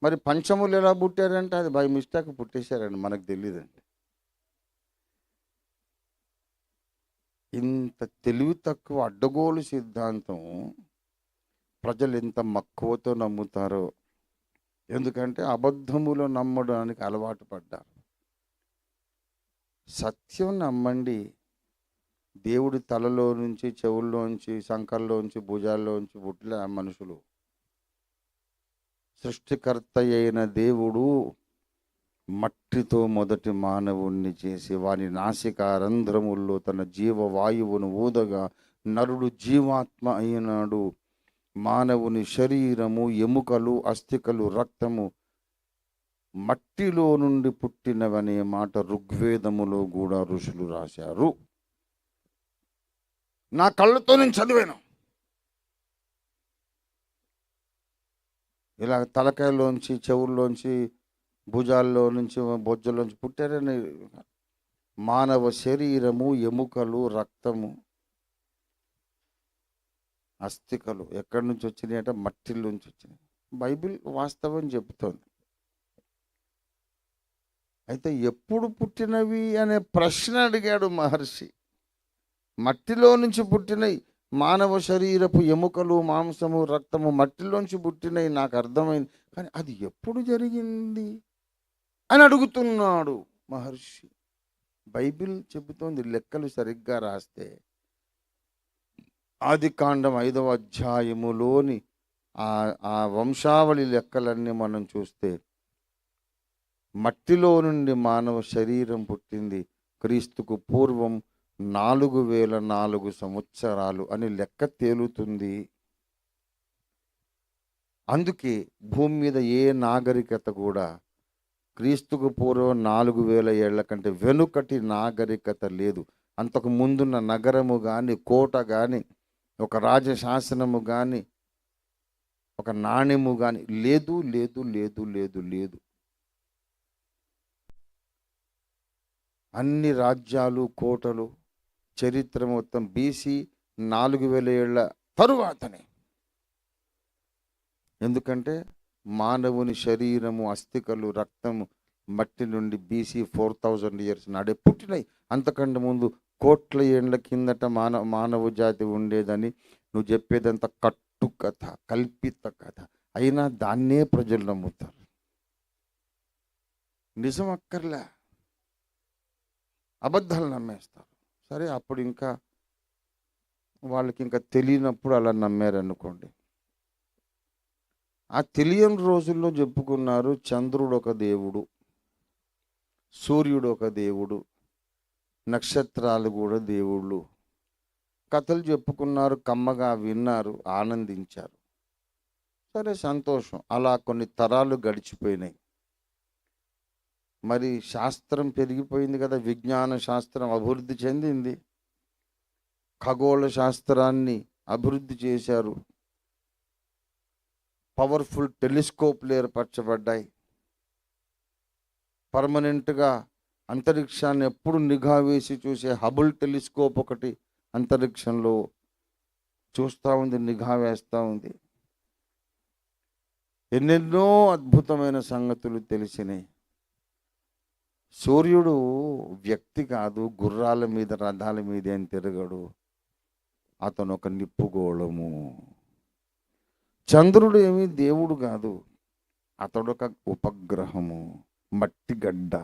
[SPEAKER 1] మరి పంచములు ఎలా పుట్టారంటే అది బై మిస్టేక్ పుట్టేశారండి, మనకు తెలియదండి. ఇంత తెలివి తక్కువ అడ్డగోలు సిద్ధాంతం ప్రజలు ఎంత మక్కువతో నమ్ముతారో. ఎందుకంటే అబద్ధములు నమ్మడానికి అలవాటు పడ్డారు. సత్యం నమ్మండి. దేవుడి తలలో నుంచి, చెవుల్లోంచి, సంకల్లోంచి, భుజాల్లోంచి పుట్టిన మనుషులు. సృష్టికర్త అయిన దేవుడు మట్టితో మొదటి మానవుణ్ణి చేసి వాని నాసికా రంధ్రముల్లో తన జీవవాయువును ఊదగా నరుడు జీవాత్మ అయినాడు. మానవుని శరీరము, ఎముకలు, అస్థికలు, రక్తము మట్టిలో నుండి పుట్టినవనే మాట ఋగ్వేదములో కూడా ఋషులు రాశారు. నా కళ్ళతో నేను చదివాను. ఇలా తలకాయలోంచి, చెవుల్లోంచి, భుజాల్లో నుంచి, బొజ్జలోంచి పుట్టారని. మానవ శరీరము, ఎముకలు, రక్తము, అస్థికలు ఎక్కడి నుంచి వచ్చినాయి అంటే మట్టిలోంచి వచ్చినాయి. బైబిల్ వాస్తవం చెబుతోంది. అయితే ఎప్పుడు పుట్టినవి అనే ప్రశ్న అడిగాడు మహర్షి. మట్టిలో నుంచి పుట్టినవి మానవ శరీరపు ఎముకలు, మాంసము, రక్తము మట్టిలోంచి పుట్టినవి నాకు అర్థమైంది, కానీ అది ఎప్పుడు జరిగింది అని అడుగుతున్నాడు మహర్షి. బైబిల్ చెబుతోంది, లెక్కలు సరిగ్గా రాస్తే ఆదికాండం 5వ అధ్యాయములోని ఆ వంశావళి లెక్కలన్నీ మనం చూస్తే మట్టిలో నుండి మానవ శరీరం పుట్టింది క్రీస్తుకు పూర్వం 4004 సంవత్సరాలు అని లెక్క తేలుతుంది. అందుకే భూమి మీద ఏ నాగరికత కూడా క్రీస్తుకు పూర్వం 4000 ఏళ్ల కంటే వెనుకటి నాగరికత లేదు. అంతకు ముందున్న నగరము కానీ, కోట కానీ, ఒక రాజశాసనము కానీ, ఒక నాణ్యము కానీ లేదు లేదు లేదు లేదు లేదు. అన్ని రాజ్యాలు, కోటలు, చరిత్ర మొత్తం బీసీ 4000 ఏళ్ల తరువాతనే. ఎందుకంటే మానవుని శరీరము, అస్థికలు, రక్తము మట్టి నుండి బీసీ 4000 ఇయర్స్ నాడే పుట్టినాయి. అంతకంటే ముందు కోట్ల ఏళ్ల కిందట మానవ జాతి ఉండేదని నువ్వు చెప్పేదంతా కట్టు కథ, కల్పిత కథ. అయినా దాన్నే ప్రజలు నమ్ముతారు. నిజం అక్కర్లే, అబద్ధాలు నమ్మేస్తారు. సరే, అప్పుడు ఇంకా వాళ్ళకి ఇంకా తెలియనప్పుడు అలా నమ్మారనుకోండి. ఆ తెలియని రోజుల్లో చెప్పుకున్నారు చంద్రుడు ఒక దేవుడు, సూర్యుడు ఒక దేవుడు, నక్షత్రాలు కూడా దేవుళ్ళు. కథలు చెప్పుకున్నారు, కమ్మగా విన్నారు, ఆనందించారు. సరే, సంతోషం. అలా కొన్ని తరాలు గడిచిపోయినాయి. మరి శాస్త్రం పెరిగిపోయింది కదా, విజ్ఞాన శాస్త్రం అభివృద్ధి చెందింది, ఖగోళ శాస్త్రాన్ని అభివృద్ధి చేశారు, పవర్ఫుల్ టెలిస్కోప్లు ఏర్పరచబడ్డాయి. పర్మనెంట్గా అంతరిక్షాన్ని ఎప్పుడు నిఘా వేసి చూసే హబుల్ టెలిస్కోప్ ఒకటి అంతరిక్షంలో చూస్తూ ఉంది, నిఘా వేస్తూ ఉంది. ఎన్నెన్నో అద్భుతమైన సంగతులు తెలిసినాయి. సూర్యుడు వ్యక్తి కాదు, గుర్రాల మీద, రథాల మీద ఏం తిరగడు, అతను ఒక నిప్పుగోళము. చంద్రుడు ఏమీ దేవుడు కాదు, అతడు ఒక ఉపగ్రహము, మట్టి గడ్డ.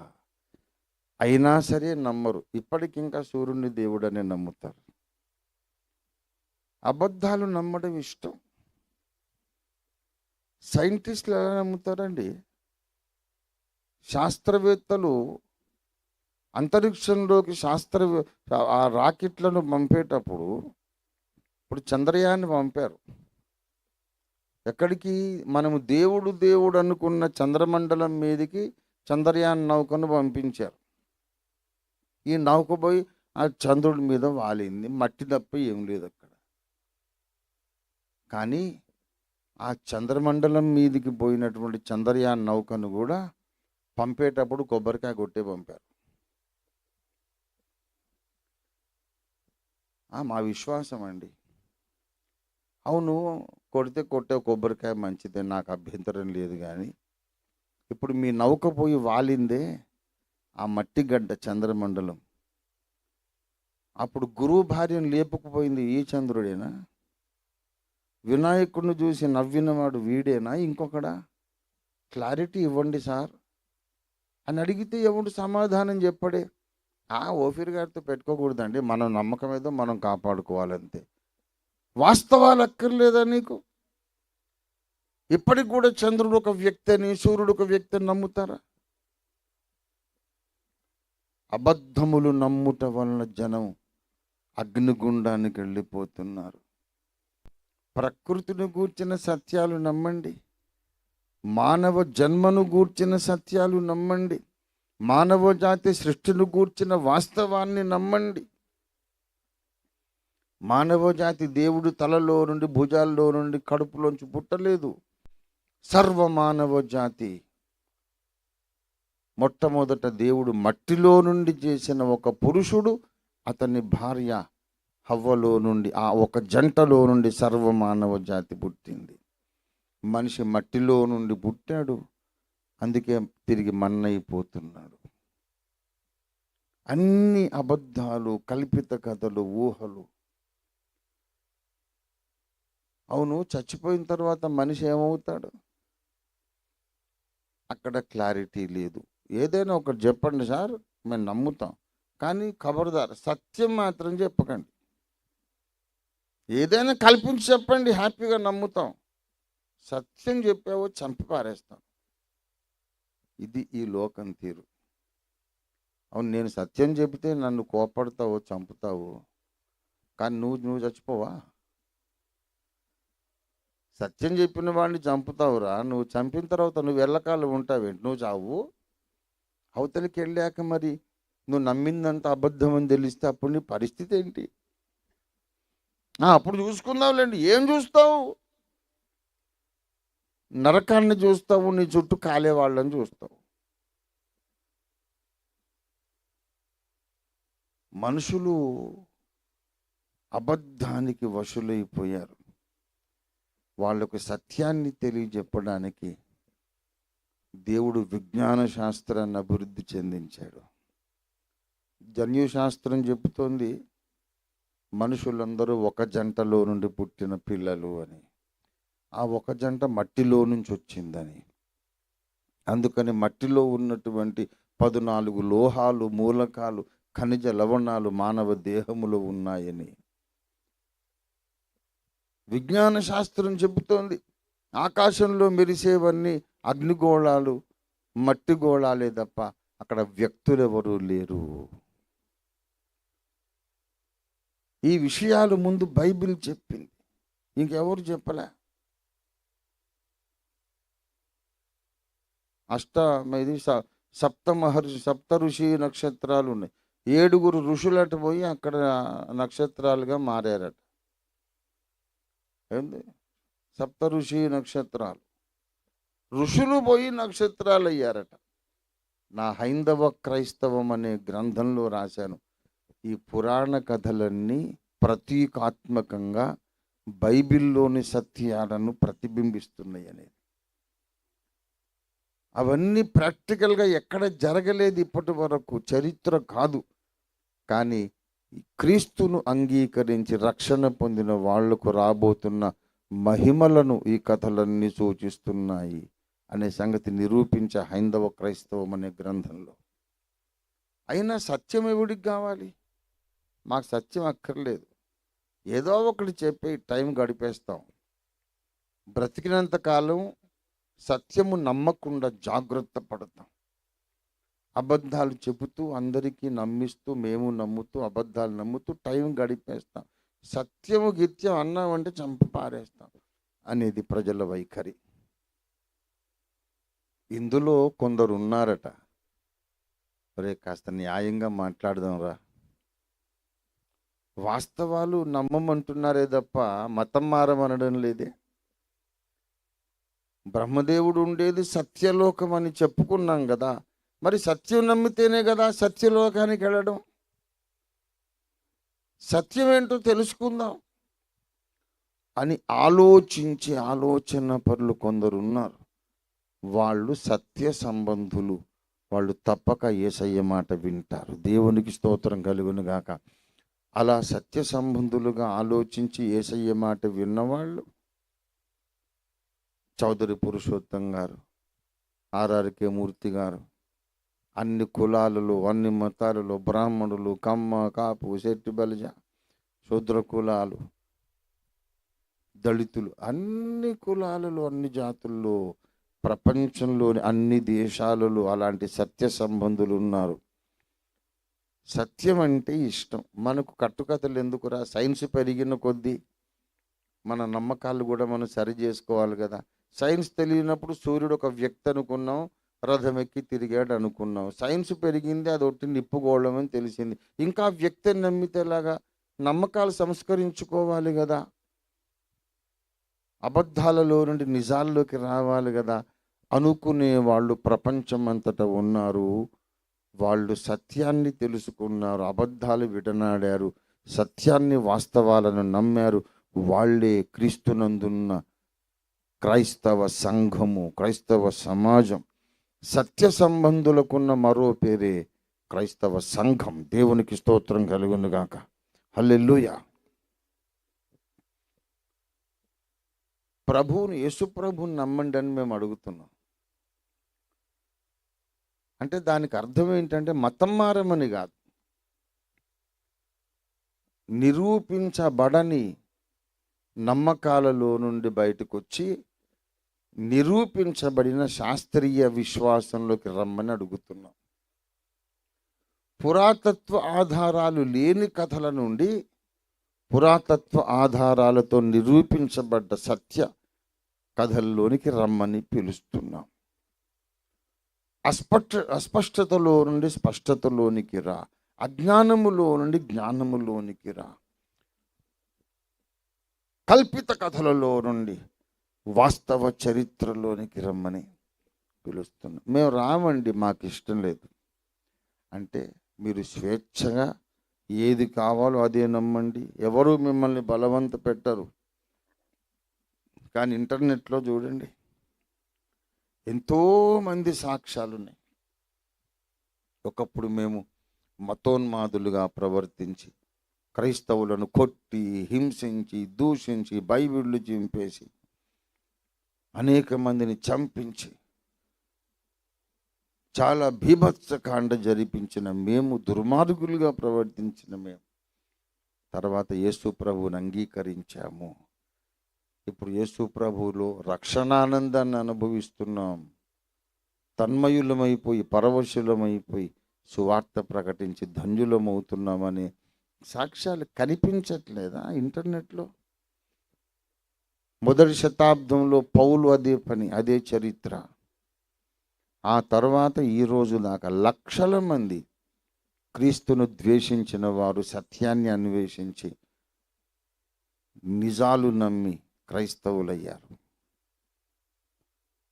[SPEAKER 1] అయినా సరే నమ్మరు. ఇప్పటికింకా సూర్యుడిని దేవుడనే నమ్ముతారు. అబద్ధాలు నమ్మడం ఇష్టం. సైంటిస్టులు ఎలా నమ్ముతారండి? శాస్త్రవేత్తలు అంతరిక్షంలోకి ఆ రాకెట్లను పంపేటప్పుడు, ఇప్పుడు చంద్రయాన్ని పంపారు. ఎక్కడికి? మనము దేవుడు అనుకున్న చంద్రమండలం మీదకి చంద్రయాన్ నౌకను పంపించారు. ఈ నౌక పోయి ఆ చంద్రుడి మీద వాలింది, మట్టి తప్ప ఏం లేదు అక్కడ. కానీ ఆ చంద్రమండలం మీదకి పోయినటువంటి చంద్రయాన్ నౌకను కూడా పంపేటప్పుడు కొబ్బరికాయ కొట్టే పంపారు. మా విశ్వాసం అండి. అవును, కొట్టే కొబ్బరికాయ మంచిదే, నాకు అభ్యంతరం లేదు. కానీ ఇప్పుడు మీ నౌక పోయి వాలిందే ఆ మట్టి గడ్డ చంద్రమండలం. అప్పుడు గురువు భార్యను లేపుకుపోయింది ఈ చంద్రుడేనా? వినాయకుడిని చూసి నవ్వినవాడు వీడేనా, ఇంకొకడా? క్లారిటీ ఇవ్వండి సార్ అని అడిగితే ఎవడు సమాధానం చెప్పడే. ఓఫీర్ గారితో పెట్టుకోకూడదండి, మనం నమ్మకం ఏదో మనం కాపాడుకోవాలంతే. వాస్తవాలు అక్కర్లేదా నీకు? ఇప్పటికి కూడా చంద్రుడు ఒక వ్యక్తి అని, సూర్యుడు ఒక వ్యక్తి అని నమ్ముతారా? అబద్ధములు నమ్ముట వలన జనం అగ్నిగుండానికి వెళ్ళిపోతున్నారు. ప్రకృతిని గూర్చిన సత్యాలు నమ్మండి, మానవ జన్మను గూర్చిన సత్యాలు నమ్మండి, మానవ జాతి సృష్టిని గూర్చిన వాస్తవాన్ని నమ్మండి. మానవ జాతి దేవుడు తలలో నుండి, భుజాల్లో నుండి, కడుపులోంచి పుట్టలేదు. సర్వమానవ జాతి మొట్టమొదట దేవుడు మట్టిలో నుండి చేసిన ఒక పురుషుడు, అతని భార్య హవ్వలో నుండి, ఆ ఒక జంటలో నుండి సర్వమానవ జాతి పుట్టింది. మనిషి మట్టిలో నుండి పుట్టాడు, అందుకే తిరిగి మన్నైపోతున్నాడు. అన్ని అబద్ధాలు, కల్పిత కథలు, ఊహలు. అవును, చచ్చిపోయిన తర్వాత మనిషి ఏమవుతాడు? అక్కడ క్లారిటీ లేదు. ఏదైనా ఒకటి చెప్పండి సార్, మేము నమ్ముతాం, కానీ ఖబర్దార్ సత్యం మాత్రం చెప్పకండి. ఏదైనా కల్పించి చెప్పండి, హ్యాపీగా నమ్ముతాం. సత్యం చెప్పావో చంపి పారేస్తాం. ఇది ఈ లోకం తీరు. అవును, నేను సత్యం చెబితే నన్ను కోపడతావు, చంపుతావు, కానీ నువ్వు చచ్చిపోవా? సత్యం చెప్పిన వాడిని చంపుతావురా, నువ్వు చంపిన తర్వాత నువ్వు ఎల్లకాలం ఉంటావేంటి? నువ్వు చావు. అవతలికి వెళ్ళాక మరి నువ్వు నమ్మిందంత అబద్ధం అని తెలిస్తే అప్పుడు నీ పరిస్థితి ఏంటి? అప్పుడు చూసుకుందాంలేండి. ఏం చూస్తావు? నరకాన్ని చూస్తావు, నీ చుట్టూ కాలే వాళ్ళని చూస్తావు. మనుషులు అబద్ధానికి వశులైపోయారు. వాళ్ళకు సత్యాన్ని తెలియజెప్పడానికి దేవుడు విజ్ఞాన శాస్త్రాన్ని అభివృద్ధి చెందించాడు. జన్యుశాస్త్రం చెబుతోంది మనుషులందరూ ఒక జంటలో నుండి పుట్టిన పిల్లలు అని. ఆ ఒక జంట మట్టిలో నుంచి వచ్చిందని. అందుకని మట్టిలో ఉన్నటువంటి 14 లోహాలు, మూలకాలు, ఖనిజ లవణాలు మానవ దేహములో ఉన్నాయని విజ్ఞాన శాస్త్రం చెబుతోంది. ఆకాశంలో మెరిసేవన్నీ అగ్నిగోళాలు, మట్టి గోళాలే తప్ప అక్కడ వ్యక్తులెవరూ లేరు. ఈ విషయాలు ముందు బైబిల్ చెప్పింది, ఇంకెవరు చెప్పలే. సప్త ఋషి నక్షత్రాలు ఉన్నాయి. 7 ఋషులట పోయి అక్కడ నక్షత్రాలుగా మారారట. ఏంది? సప్త ఋషి నక్షత్రాలు, ఋషులు పోయి నక్షత్రాలు అయ్యారట. నా హైందవ క్రైస్తవం అనే గ్రంథంలో రాశాను. ఈ పురాణ కథలన్నీ ప్రతీకాత్మకంగా బైబిల్లోని సత్యాలను ప్రతిబింబిస్తున్నాయి అనేది. అవన్నీ ప్రాక్టికల్గా ఎక్కడ జరగలేదు ఇప్పటి వరకు, చరిత్ర కాదు. కానీ క్రీస్తును అంగీకరించి రక్షణ పొందిన వాళ్లకు రాబోతున్న మహిమలను ఈ కథలన్నీ సూచిస్తున్నాయి అనే సంగతి నిరూపించే హైందవ క్రైస్తవం అనే గ్రంథంలో. అయినా సత్యం ఎవడికి కావాలి? మాకు సత్యం అక్కర్లేదు. ఏదో ఒకటి చెప్పి టైం గడిపేస్తాం. బ్రతికినంత కాలం సత్యము నమ్మకుండా జాగ్రత్త పడతాం. అబద్ధాలు చెబుతూ అందరికీ నమ్మిస్తూ, మేము నమ్ముతూ, అబద్ధాలు నమ్ముతూ టైం గడిపేస్తాం. సత్యము గిత్యం అన్నామంటే చంపి పారేస్తాం అనేది ప్రజల వైఖరి. ఇందులో కొందరు ఉన్నారట, రే కాస్త న్యాయంగా మాట్లాడదాం రా, వాస్తవాలు నమ్మమంటున్నారే తప్ప మతం మారమనడం లేదే. బ్రహ్మదేవుడు ఉండేది సత్యలోకం అని చెప్పుకున్నాం కదా, మరి సత్యం నమ్మితేనే కదా సత్యలోకానికి వెళ్ళడం. సత్యం ఏంటో తెలుసుకుందాం అని ఆలోచించి ఆలోచన పరులు కొందరు ఉన్నారు. వాళ్ళు సత్య సంబంధులు. వాళ్ళు తప్పక యేసయ్య మాట వింటారు. దేవునికి స్తోత్రం కలుగును గాక. అలా సత్య సంబంధులుగా ఆలోచించి యేసయ్య మాట విన్నవాళ్ళు చౌదరి పురుషోత్తం గారు, ఆర్ఆర్కే మూర్తి గారు, అన్ని కులాలలో, అన్ని మతాలలో, బ్రాహ్మణులు, కమ్మ, కాపు, శెట్టి, బలిజ, శూద్ర కులాలు, దళితులు, అన్ని కులాలలో, అన్ని జాతుల్లో, ప్రపంచంలోని అన్ని దేశాలలో అలాంటి సత్య సంబంధులు ఉన్నారు. సత్యం అంటే ఇష్టం. మనకు కట్టుకథలు ఎందుకురా? సైన్స్ పెరిగిన కొద్దీ మన నమ్మకాలు కూడా మనం సరి చేసుకోవాలి కదా. సైన్స్ తెలియనప్పుడు సూర్యుడు ఒక వ్యక్తి అనుకున్నాం, రథం ఎక్కి తిరిగాడు అనుకున్నాం. సైన్స్ పెరిగింది, అది ఒట్టి నిప్పుగోళం అని తెలిసింది. ఇంకా వ్యక్తిని నమ్మితేలాగా? నమ్మకాలు సంస్కరించుకోవాలి కదా. అబద్ధాలలో నుండి నిజాల్లోకి రావాలి కదా అనుకునే వాళ్ళు ప్రపంచమంతటా ఉన్నారు. వాళ్ళు సత్యాన్ని తెలుసుకున్నారు, అబద్ధాలు విడనాడారు, సత్యాన్ని వాస్తవాలను నమ్మారు. వాళ్ళే క్రీస్తునందున్న క్రైస్తవ సంఘము, క్రైస్తవ సమాజం. సత్య సంబంధులకున్న మరో పేరే క్రైస్తవ సంఘం. దేవునికి స్తోత్రం కలుగును గాక. హల్లెలూయా. ప్రభువుని, యేసు ప్రభువుని నమ్మండి అని మేము అడుగుతున్నాం. అంటే దానికి అర్థం ఏంటంటే మతం మారమని కాదు, నిరూపించబడని నమ్మకాలలో నుండి బయటకు వచ్చి నిరూపించబడిన శాస్త్రీయ విశ్వాసంలోకి రమ్మని అడుగుతున్నాం. పురాతత్వ ఆధారాలు లేని కథల నుండి పురాతత్వ ఆధారాలతో నిరూపించబడ్డ సత్య కథల్లోనికి రమ్మని పిలుస్తున్నాం. అస్పష్టతలో నుండి స్పష్టతలోనికి రా, అజ్ఞానములో నుండి జ్ఞానములోనికి రా, కల్పిత కథలలో నుండి వాస్తవ చరిత్రలోనికి రమ్మని పిలుస్తున్నాం. మేము రామండి, మాకు ఇష్టం లేదు అంటే మీరు స్వేచ్ఛగా ఏది కావాలో అదే నమ్మండి. ఎవరు మిమ్మల్ని బలవంత పెట్టరు. కానీ ఇంటర్నెట్లో చూడండి, ఎంతోమంది సాక్ష్యాలు ఉన్నాయి. ఒకప్పుడు మేము మతోన్మాదులుగా ప్రవర్తించి క్రైస్తవులను కొట్టి, హింసించి, దూషించి, బైబిళ్ళు చింపేసి, అనేక మందిని చంపించి, చాలా బీభత్సకాండ జరిపించిన మేము, దుర్మార్గులుగా ప్రవర్తించిన మేము తర్వాత యేసు ప్రభువుని అంగీకరించాము. ఇప్పుడు యేసు ప్రభువులో రక్షణానందాన్ని అనుభవిస్తున్నాం. తన్మయులమైపోయి, పరవశులమైపోయి సువార్త ప్రకటించి ధన్యులమవుతున్నామనే సాక్ష్యాలు కనిపించట్లేదా ఇంటర్నెట్లో? మొదటి శతాబ్దంలో పౌలు అదే పని, అదే చరిత్ర. ఆ తర్వాత ఈరోజు దాకా లక్షల మంది క్రీస్తును ద్వేషించిన వారు సత్యాన్ని అన్వేషించి నిజాలు నమ్మి క్రైస్తవులయ్యారు.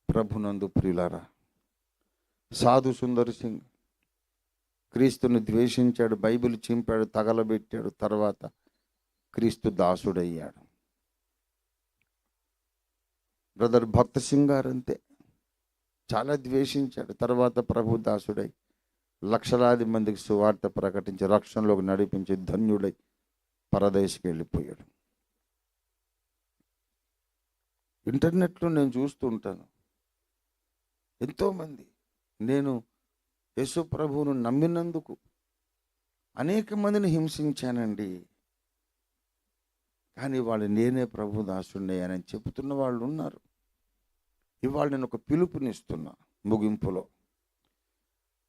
[SPEAKER 1] ప్రభునందు ప్రియులారా, సాధు సుందర్ సింగ్ క్రీస్తును ద్వేషించాడు, బైబిల్ చింపాడు, తగలబెట్టాడు, తర్వాత క్రీస్తు దాసుడయ్యాడు. బ్రదర్ భక్త సింగ్ గారు అంతే, చాలా ద్వేషించాడు, తర్వాత ప్రభు దాసుడై లక్షలాది మందికి సువార్త ప్రకటించి రక్షణలోకి నడిపించి ధన్యుడై పరదేశకి వెళ్ళిపోయాడు. ఇంటర్నెట్లో నేను చూస్తూ ఉంటాను, ఎంతోమంది నేను యేసు ప్రభువును నమ్మినందుకు అనేక మందిని హింసించానండి, కానీ వాళ్ళు నేనే ప్రభు దాసుడిని అని చెబుతున్న వాళ్ళు ఉన్నారు. ఇవాళ నేను ఒక పిలుపునిస్తున్నా. ముగింపులో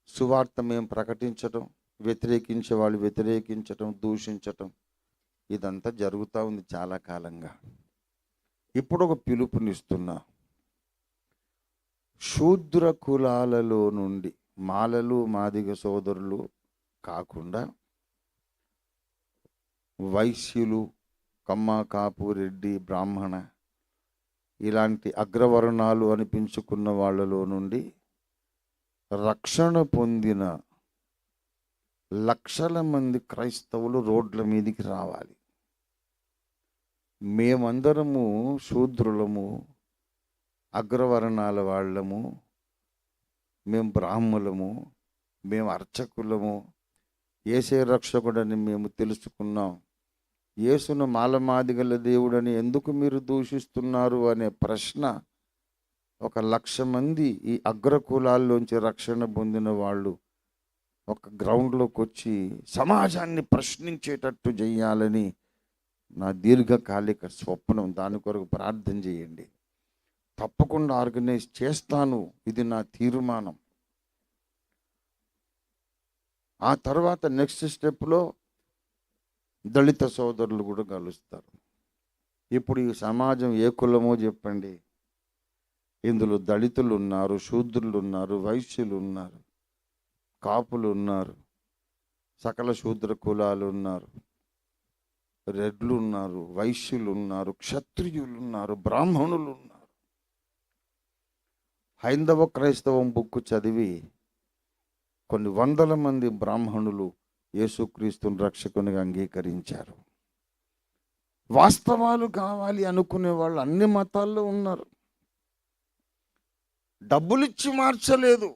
[SPEAKER 1] సువార్త మేము ప్రకటించటం, వ్యతిరేకించే వాళ్ళు వ్యతిరేకించటం, దూషించటం ఇదంతా జరుగుతూ ఉంది చాలా కాలంగా. ఇప్పుడు ఒక పిలుపునిస్తున్నా. శూద్ర కులాలలో నుండి మాలలు, మాదిగ సోదరులు కాకుండా వైశ్యులు, కమ్మ, కాపు, రెడ్డి, బ్రాహ్మణ ఇలాంటి అగ్రవర్ణాలు అనిపించుకున్న వాళ్ళలో నుండి రక్షణ పొందిన లక్షల మంది క్రైస్తవులు రోడ్ల మీదకి రావాలి. మేమందరము శూద్రులము, అగ్రవర్ణాల వాళ్ళము, మేము బ్రాహ్మణులము, మేము అర్చకులము, యేసే రక్షకుడని మేము తెలుసుకున్నాం. యేసును మాలమాదిగల దేవుడని ఎందుకు మీరు దూషిస్తున్నారు అనే ప్రశ్న 1,00,000 మంది ఈ అగ్రకులాల్లోంచి రక్షణ పొందిన వాళ్ళు ఒక గ్రౌండ్లోకి వచ్చి సమాజాన్ని ప్రశ్నించేటట్టు చేయాలని నా దీర్ఘకాలిక స్వప్నం. దాని కొరకు ప్రార్థన చేయండి. తప్పకుండా ఆర్గనైజ్ చేస్తాను, ఇది నా తీర్మానం. ఆ తర్వాత నెక్స్ట్ స్టెప్లో దళిత సోదరులు కూడా కలుస్తారు. ఇప్పుడు ఈ సమాజం ఏ కులమో చెప్పండి? ఇందులో దళితులు ఉన్నారు, శూద్రులు ఉన్నారు, వైశ్యులు ఉన్నారు, కాపులు ఉన్నారు, సకల శూద్ర కులాలు ఉన్నారు. రెడ్లు ఉన్నారు, వైశ్యులు ఉన్నారు, క్షత్రియులు ఉన్నారు, బ్రాహ్మణులు ఉన్నారు. హైందవ క్రైస్తవం బుక్ చదివి కొన్ని వందల మంది బ్రాహ్మణులు యేసుక్రీస్తుని రక్షకునిగా అంగీకరించారు. వాస్తవాలు కావాలి అనుకునే వాళ్ళు అన్ని మతాల్లో ఉన్నారు. డబ్బులిచ్చి మార్చలేదు.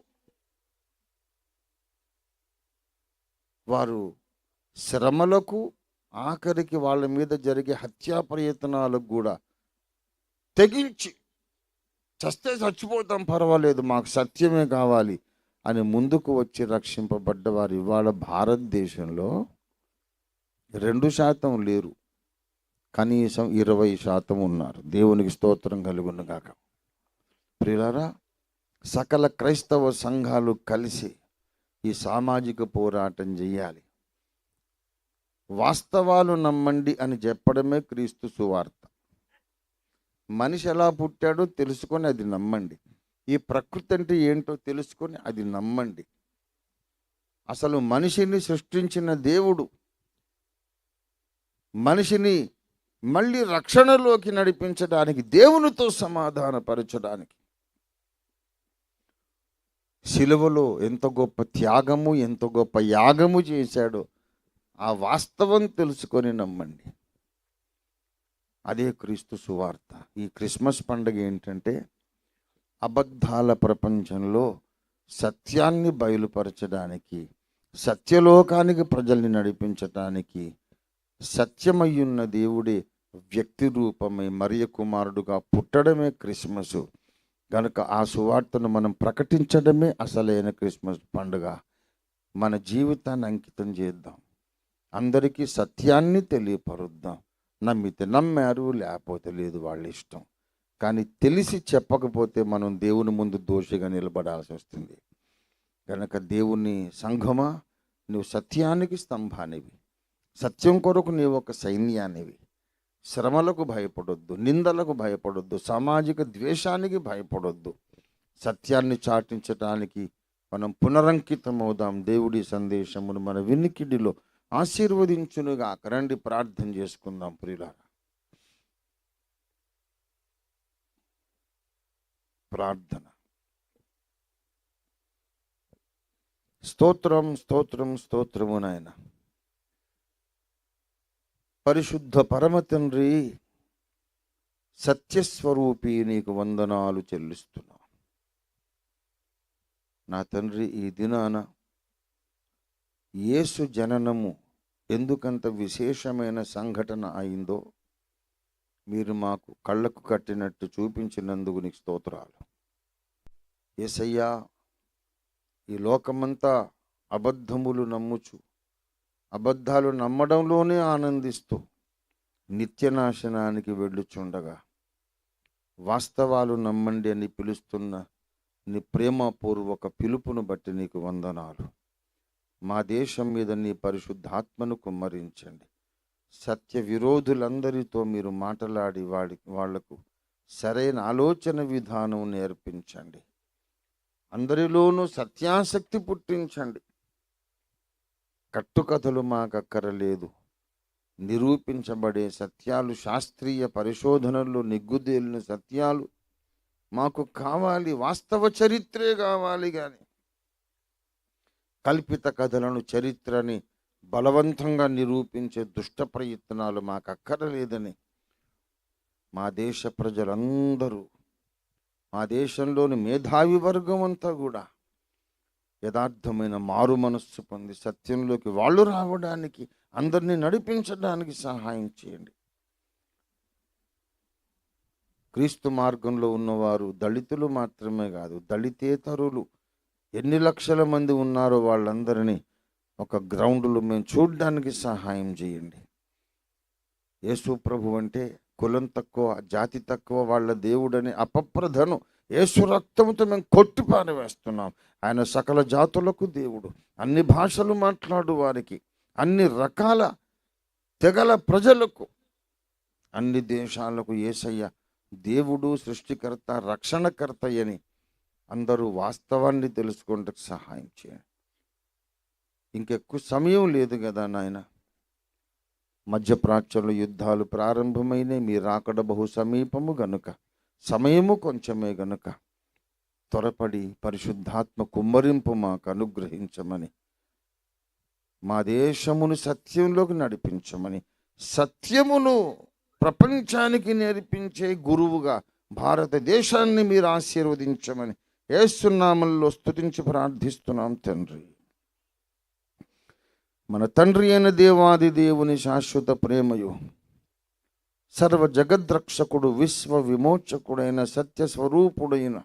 [SPEAKER 1] వారు శ్రమలకు, ఆఖరికి వాళ్ళ మీద జరిగే హత్యా ప్రయత్నాలకు కూడా తెగించి చస్తే చచ్చిపోతాం పర్వాలేదు, మాకు సత్యమే కావాలి అని ముందుకు వచ్చి రక్షింపబడ్డవారు ఇవాళ భారతదేశంలో 2% లేరు, కనీసం 20% ఉన్నారు. దేవునికి స్తోత్రం కలుగును గాక. ప్రియులారా, సకల క్రైస్తవ సంఘాలు కలిసి ఈ సామాజిక పోరాటం చేయాలి. వాస్తవాలు నమ్మండి అని చెప్పడమే క్రీస్తు సువార్త. మనిషి ఎలా పుట్టాడో తెలుసుకొని అది నమ్మండి. ఈ ప్రకృతి అంటే ఏంటో తెలుసుకొని అది నమ్మండి. అసలు మనిషిని సృష్టించిన దేవుడు మనిషిని మళ్ళీ రక్షణలోకి నడిపించడానికి, దేవునితో సమాధానపరచడానికి సిలువలో ఎంత గొప్ప త్యాగము, ఎంత గొప్ప యాగము చేశాడో ఆ వాస్తవం తెలుసుకొని నమ్మండి. అదే క్రీస్తు సువార్త. ఈ క్రిస్మస్ పండుగ ఏంటంటే అబద్ధాల ప్రపంచంలో సత్యాన్ని బయలుపరచడానికి, సత్యలోకానికి ప్రజల్ని నడిపించటానికి సత్యమయ్యున్న దేవుడే వ్యక్తి రూపమై మరియ కుమారుడుగా పుట్టడమే క్రిస్మస్. కనుక ఆ సువార్తను మనం ప్రకటించడమే అసలైన క్రిస్మస్ పండుగ. మన జీవితాన్ని అంకితం చేద్దాం. అందరికీ సత్యాన్ని తెలియపరుద్దాం. నమ్మితే నమ్మారు, లేకపోతే లేదు, వాళ్ళ ఇష్టం. కానీ తెలిసి చెప్పకపోతే మనం దేవుని ముందు దోషిగా నిలబడాల్సి వస్తుంది. కనుక దేవుని సంఘమా, నువ్వు సత్యానికి స్తంభానివి, సత్యం కొరకు నీవు ఒక సైన్యానివి. శ్రమలకు భయపడొద్దు, నిందలకు భయపడొద్దు, సామాజిక ద్వేషానికి భయపడొద్దు. సత్యాన్ని చాటించటానికి మనం పునరంకితమవుదాం. దేవుడి సందేశమును మన వినికిడిలో ఆశీర్వదించునుగా. రండి ప్రార్థన చేసుకుందాం ప్రియులారా. ప్రార్థన. స్తోత్రం, స్తోత్రం, స్తోత్రము నాయన. పరిశుద్ధ పరమ తండ్రి, సత్యస్వరూపి, నీకు వందనాలు చెల్లిస్తున్నా. నా తండ్రి, ఈ దినాన యేసు జననము ఎందుకంత విశేషమైన సంఘటన అయిందో మీరు మాకు కళ్ళకు కట్టినట్టు చూపించినందుకు నీకు స్తోత్రాలు. యేసయ్యా, ఈ లోకమంతా అబద్ధములు నమ్ముచు, అబద్ధాలు నమ్మడంలోనే ఆనందిస్తూ నిత్యనాశనానికి వెళ్ళుచుండగా వాస్తవాలు నమ్మండి అని పిలుస్తున్న నీ ప్రేమపూర్వక పిలుపును బట్టి నీకు వందనాలు. మా దేశం మీద నీ పరిశుద్ధాత్మను కుమ్మరించండి. సత్య విరోధులందరితో మీరు మాట్లాడి వాళ్లకు సరైన ఆలోచన విధానం నేర్పించండి. అందరిలోనూ సత్యాసక్తి పుట్టించండి. కట్టుకథలు మాకక్కరలేదు, నిరూపించబడే సత్యాలు, శాస్త్రీయ పరిశోధనల్లో నిగ్గుదేలిన సత్యాలు మాకు కావాలి. వాస్తవ చరిత్రే కావాలి, కానీ కల్పిత కథలను, చరిత్రని బలవంతంగా నిరూపించే దుష్ట ప్రయత్నాలు మాకు అక్కరలేదని మా దేశ ప్రజలందరూ, మా దేశంలోని మేధావి వర్గం అంతా కూడా యథార్థమైన మారు మనస్సు పొంది సత్యంలోకి వాళ్ళు రావడానికి, అందరినీ నడిపించడానికి సహాయం చేయండి. క్రీస్తు మార్గంలో ఉన్నవారు దళితులు మాత్రమే కాదు, దళితేతరులు ఎన్ని లక్షల మంది ఉన్నారో వాళ్ళందరినీ ఒక గ్రౌండ్లో మేము చూడడానికి సహాయం చేయండి. యేసు ప్రభు అంటే కులం తక్కువ, జాతి తక్కువ వాళ్ళ దేవుడని అపప్రధను యేసు రక్తంతో మేము కొట్టి పారవేస్తున్నాం. ఆయన సకల జాతులకు దేవుడు, అన్ని భాషలు మాట్లాడు వారికి, అన్ని రకాల తెగల ప్రజలకు, అన్ని దేశాలకు యేసయ్య దేవుడు, సృష్టికర్త, రక్షణకర్త అని అందరూ వాస్తవాన్ని తెలుసుకుంటకు సహాయం చేయండి. ఇంకెక్కువ సమయం లేదు కదా నాయన. మధ్యప్రాచ్యంలో యుద్ధాలు ప్రారంభమైనవి, మీ రాకడ బహు సమీపము గనుక, సమయము కొంచెమే గనుక త్వరపడి పరిశుద్ధాత్మ కుమ్మరింపు మాకు అనుగ్రహించమని, మా దేశమును సత్యంలోకి నడిపించమని, సత్యమును ప్రపంచానికి నేర్పించే గురువుగా భారతదేశాన్ని మీరు ఆశీర్వదించమని యేసు నామములో స్తుతించి ప్రార్థిస్తున్నాం తండ్రి. మన తండ్రి అయిన దేవాది దేవుని శాశ్వత ప్రేమయు, సర్వ జగద్రక్షకుడు, విశ్వ విమోచకుడైన, సత్య స్వరూపుడైన,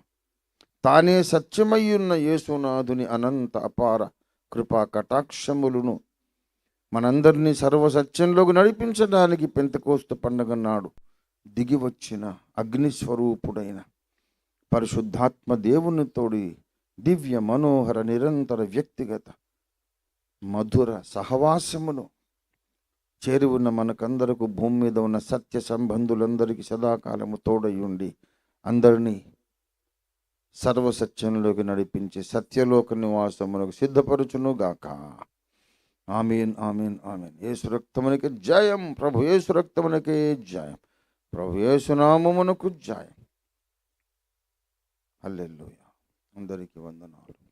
[SPEAKER 1] తానే సత్యమయ్యున్న యేసునాథుని అనంత అపార కృపా కటాక్షములను మనందరినీ సర్వసత్యంలోకి నడిపించడానికి పెంతెకోస్తు పండగ నాడు దిగి వచ్చిన అగ్నిస్వరూపుడైన పరిశుద్ధాత్మ దేవుని తోడి దివ్య మనోహర నిరంతర వ్యక్తిగత మధుర సహవాసమును చేరి ఉన్న మనకందరకు భూమి మీద ఉన్న సత్య సంబంధులందరికీ సదాకాలము తోడయుండి అందరినీ సర్వసత్యంలోకి నడిపించి సత్యలోక నివాసమునకు సిద్ధపరచును గాక. ఆమీన్, ఆమీన్, ఆమీన్. యేసు రక్తమునకే జయం. ప్రభు యేసు రక్తమునకే జయం. ప్రభు యేసు నామమునకు జయం. హల్లెలూయా. అందరికీ వందనాలు.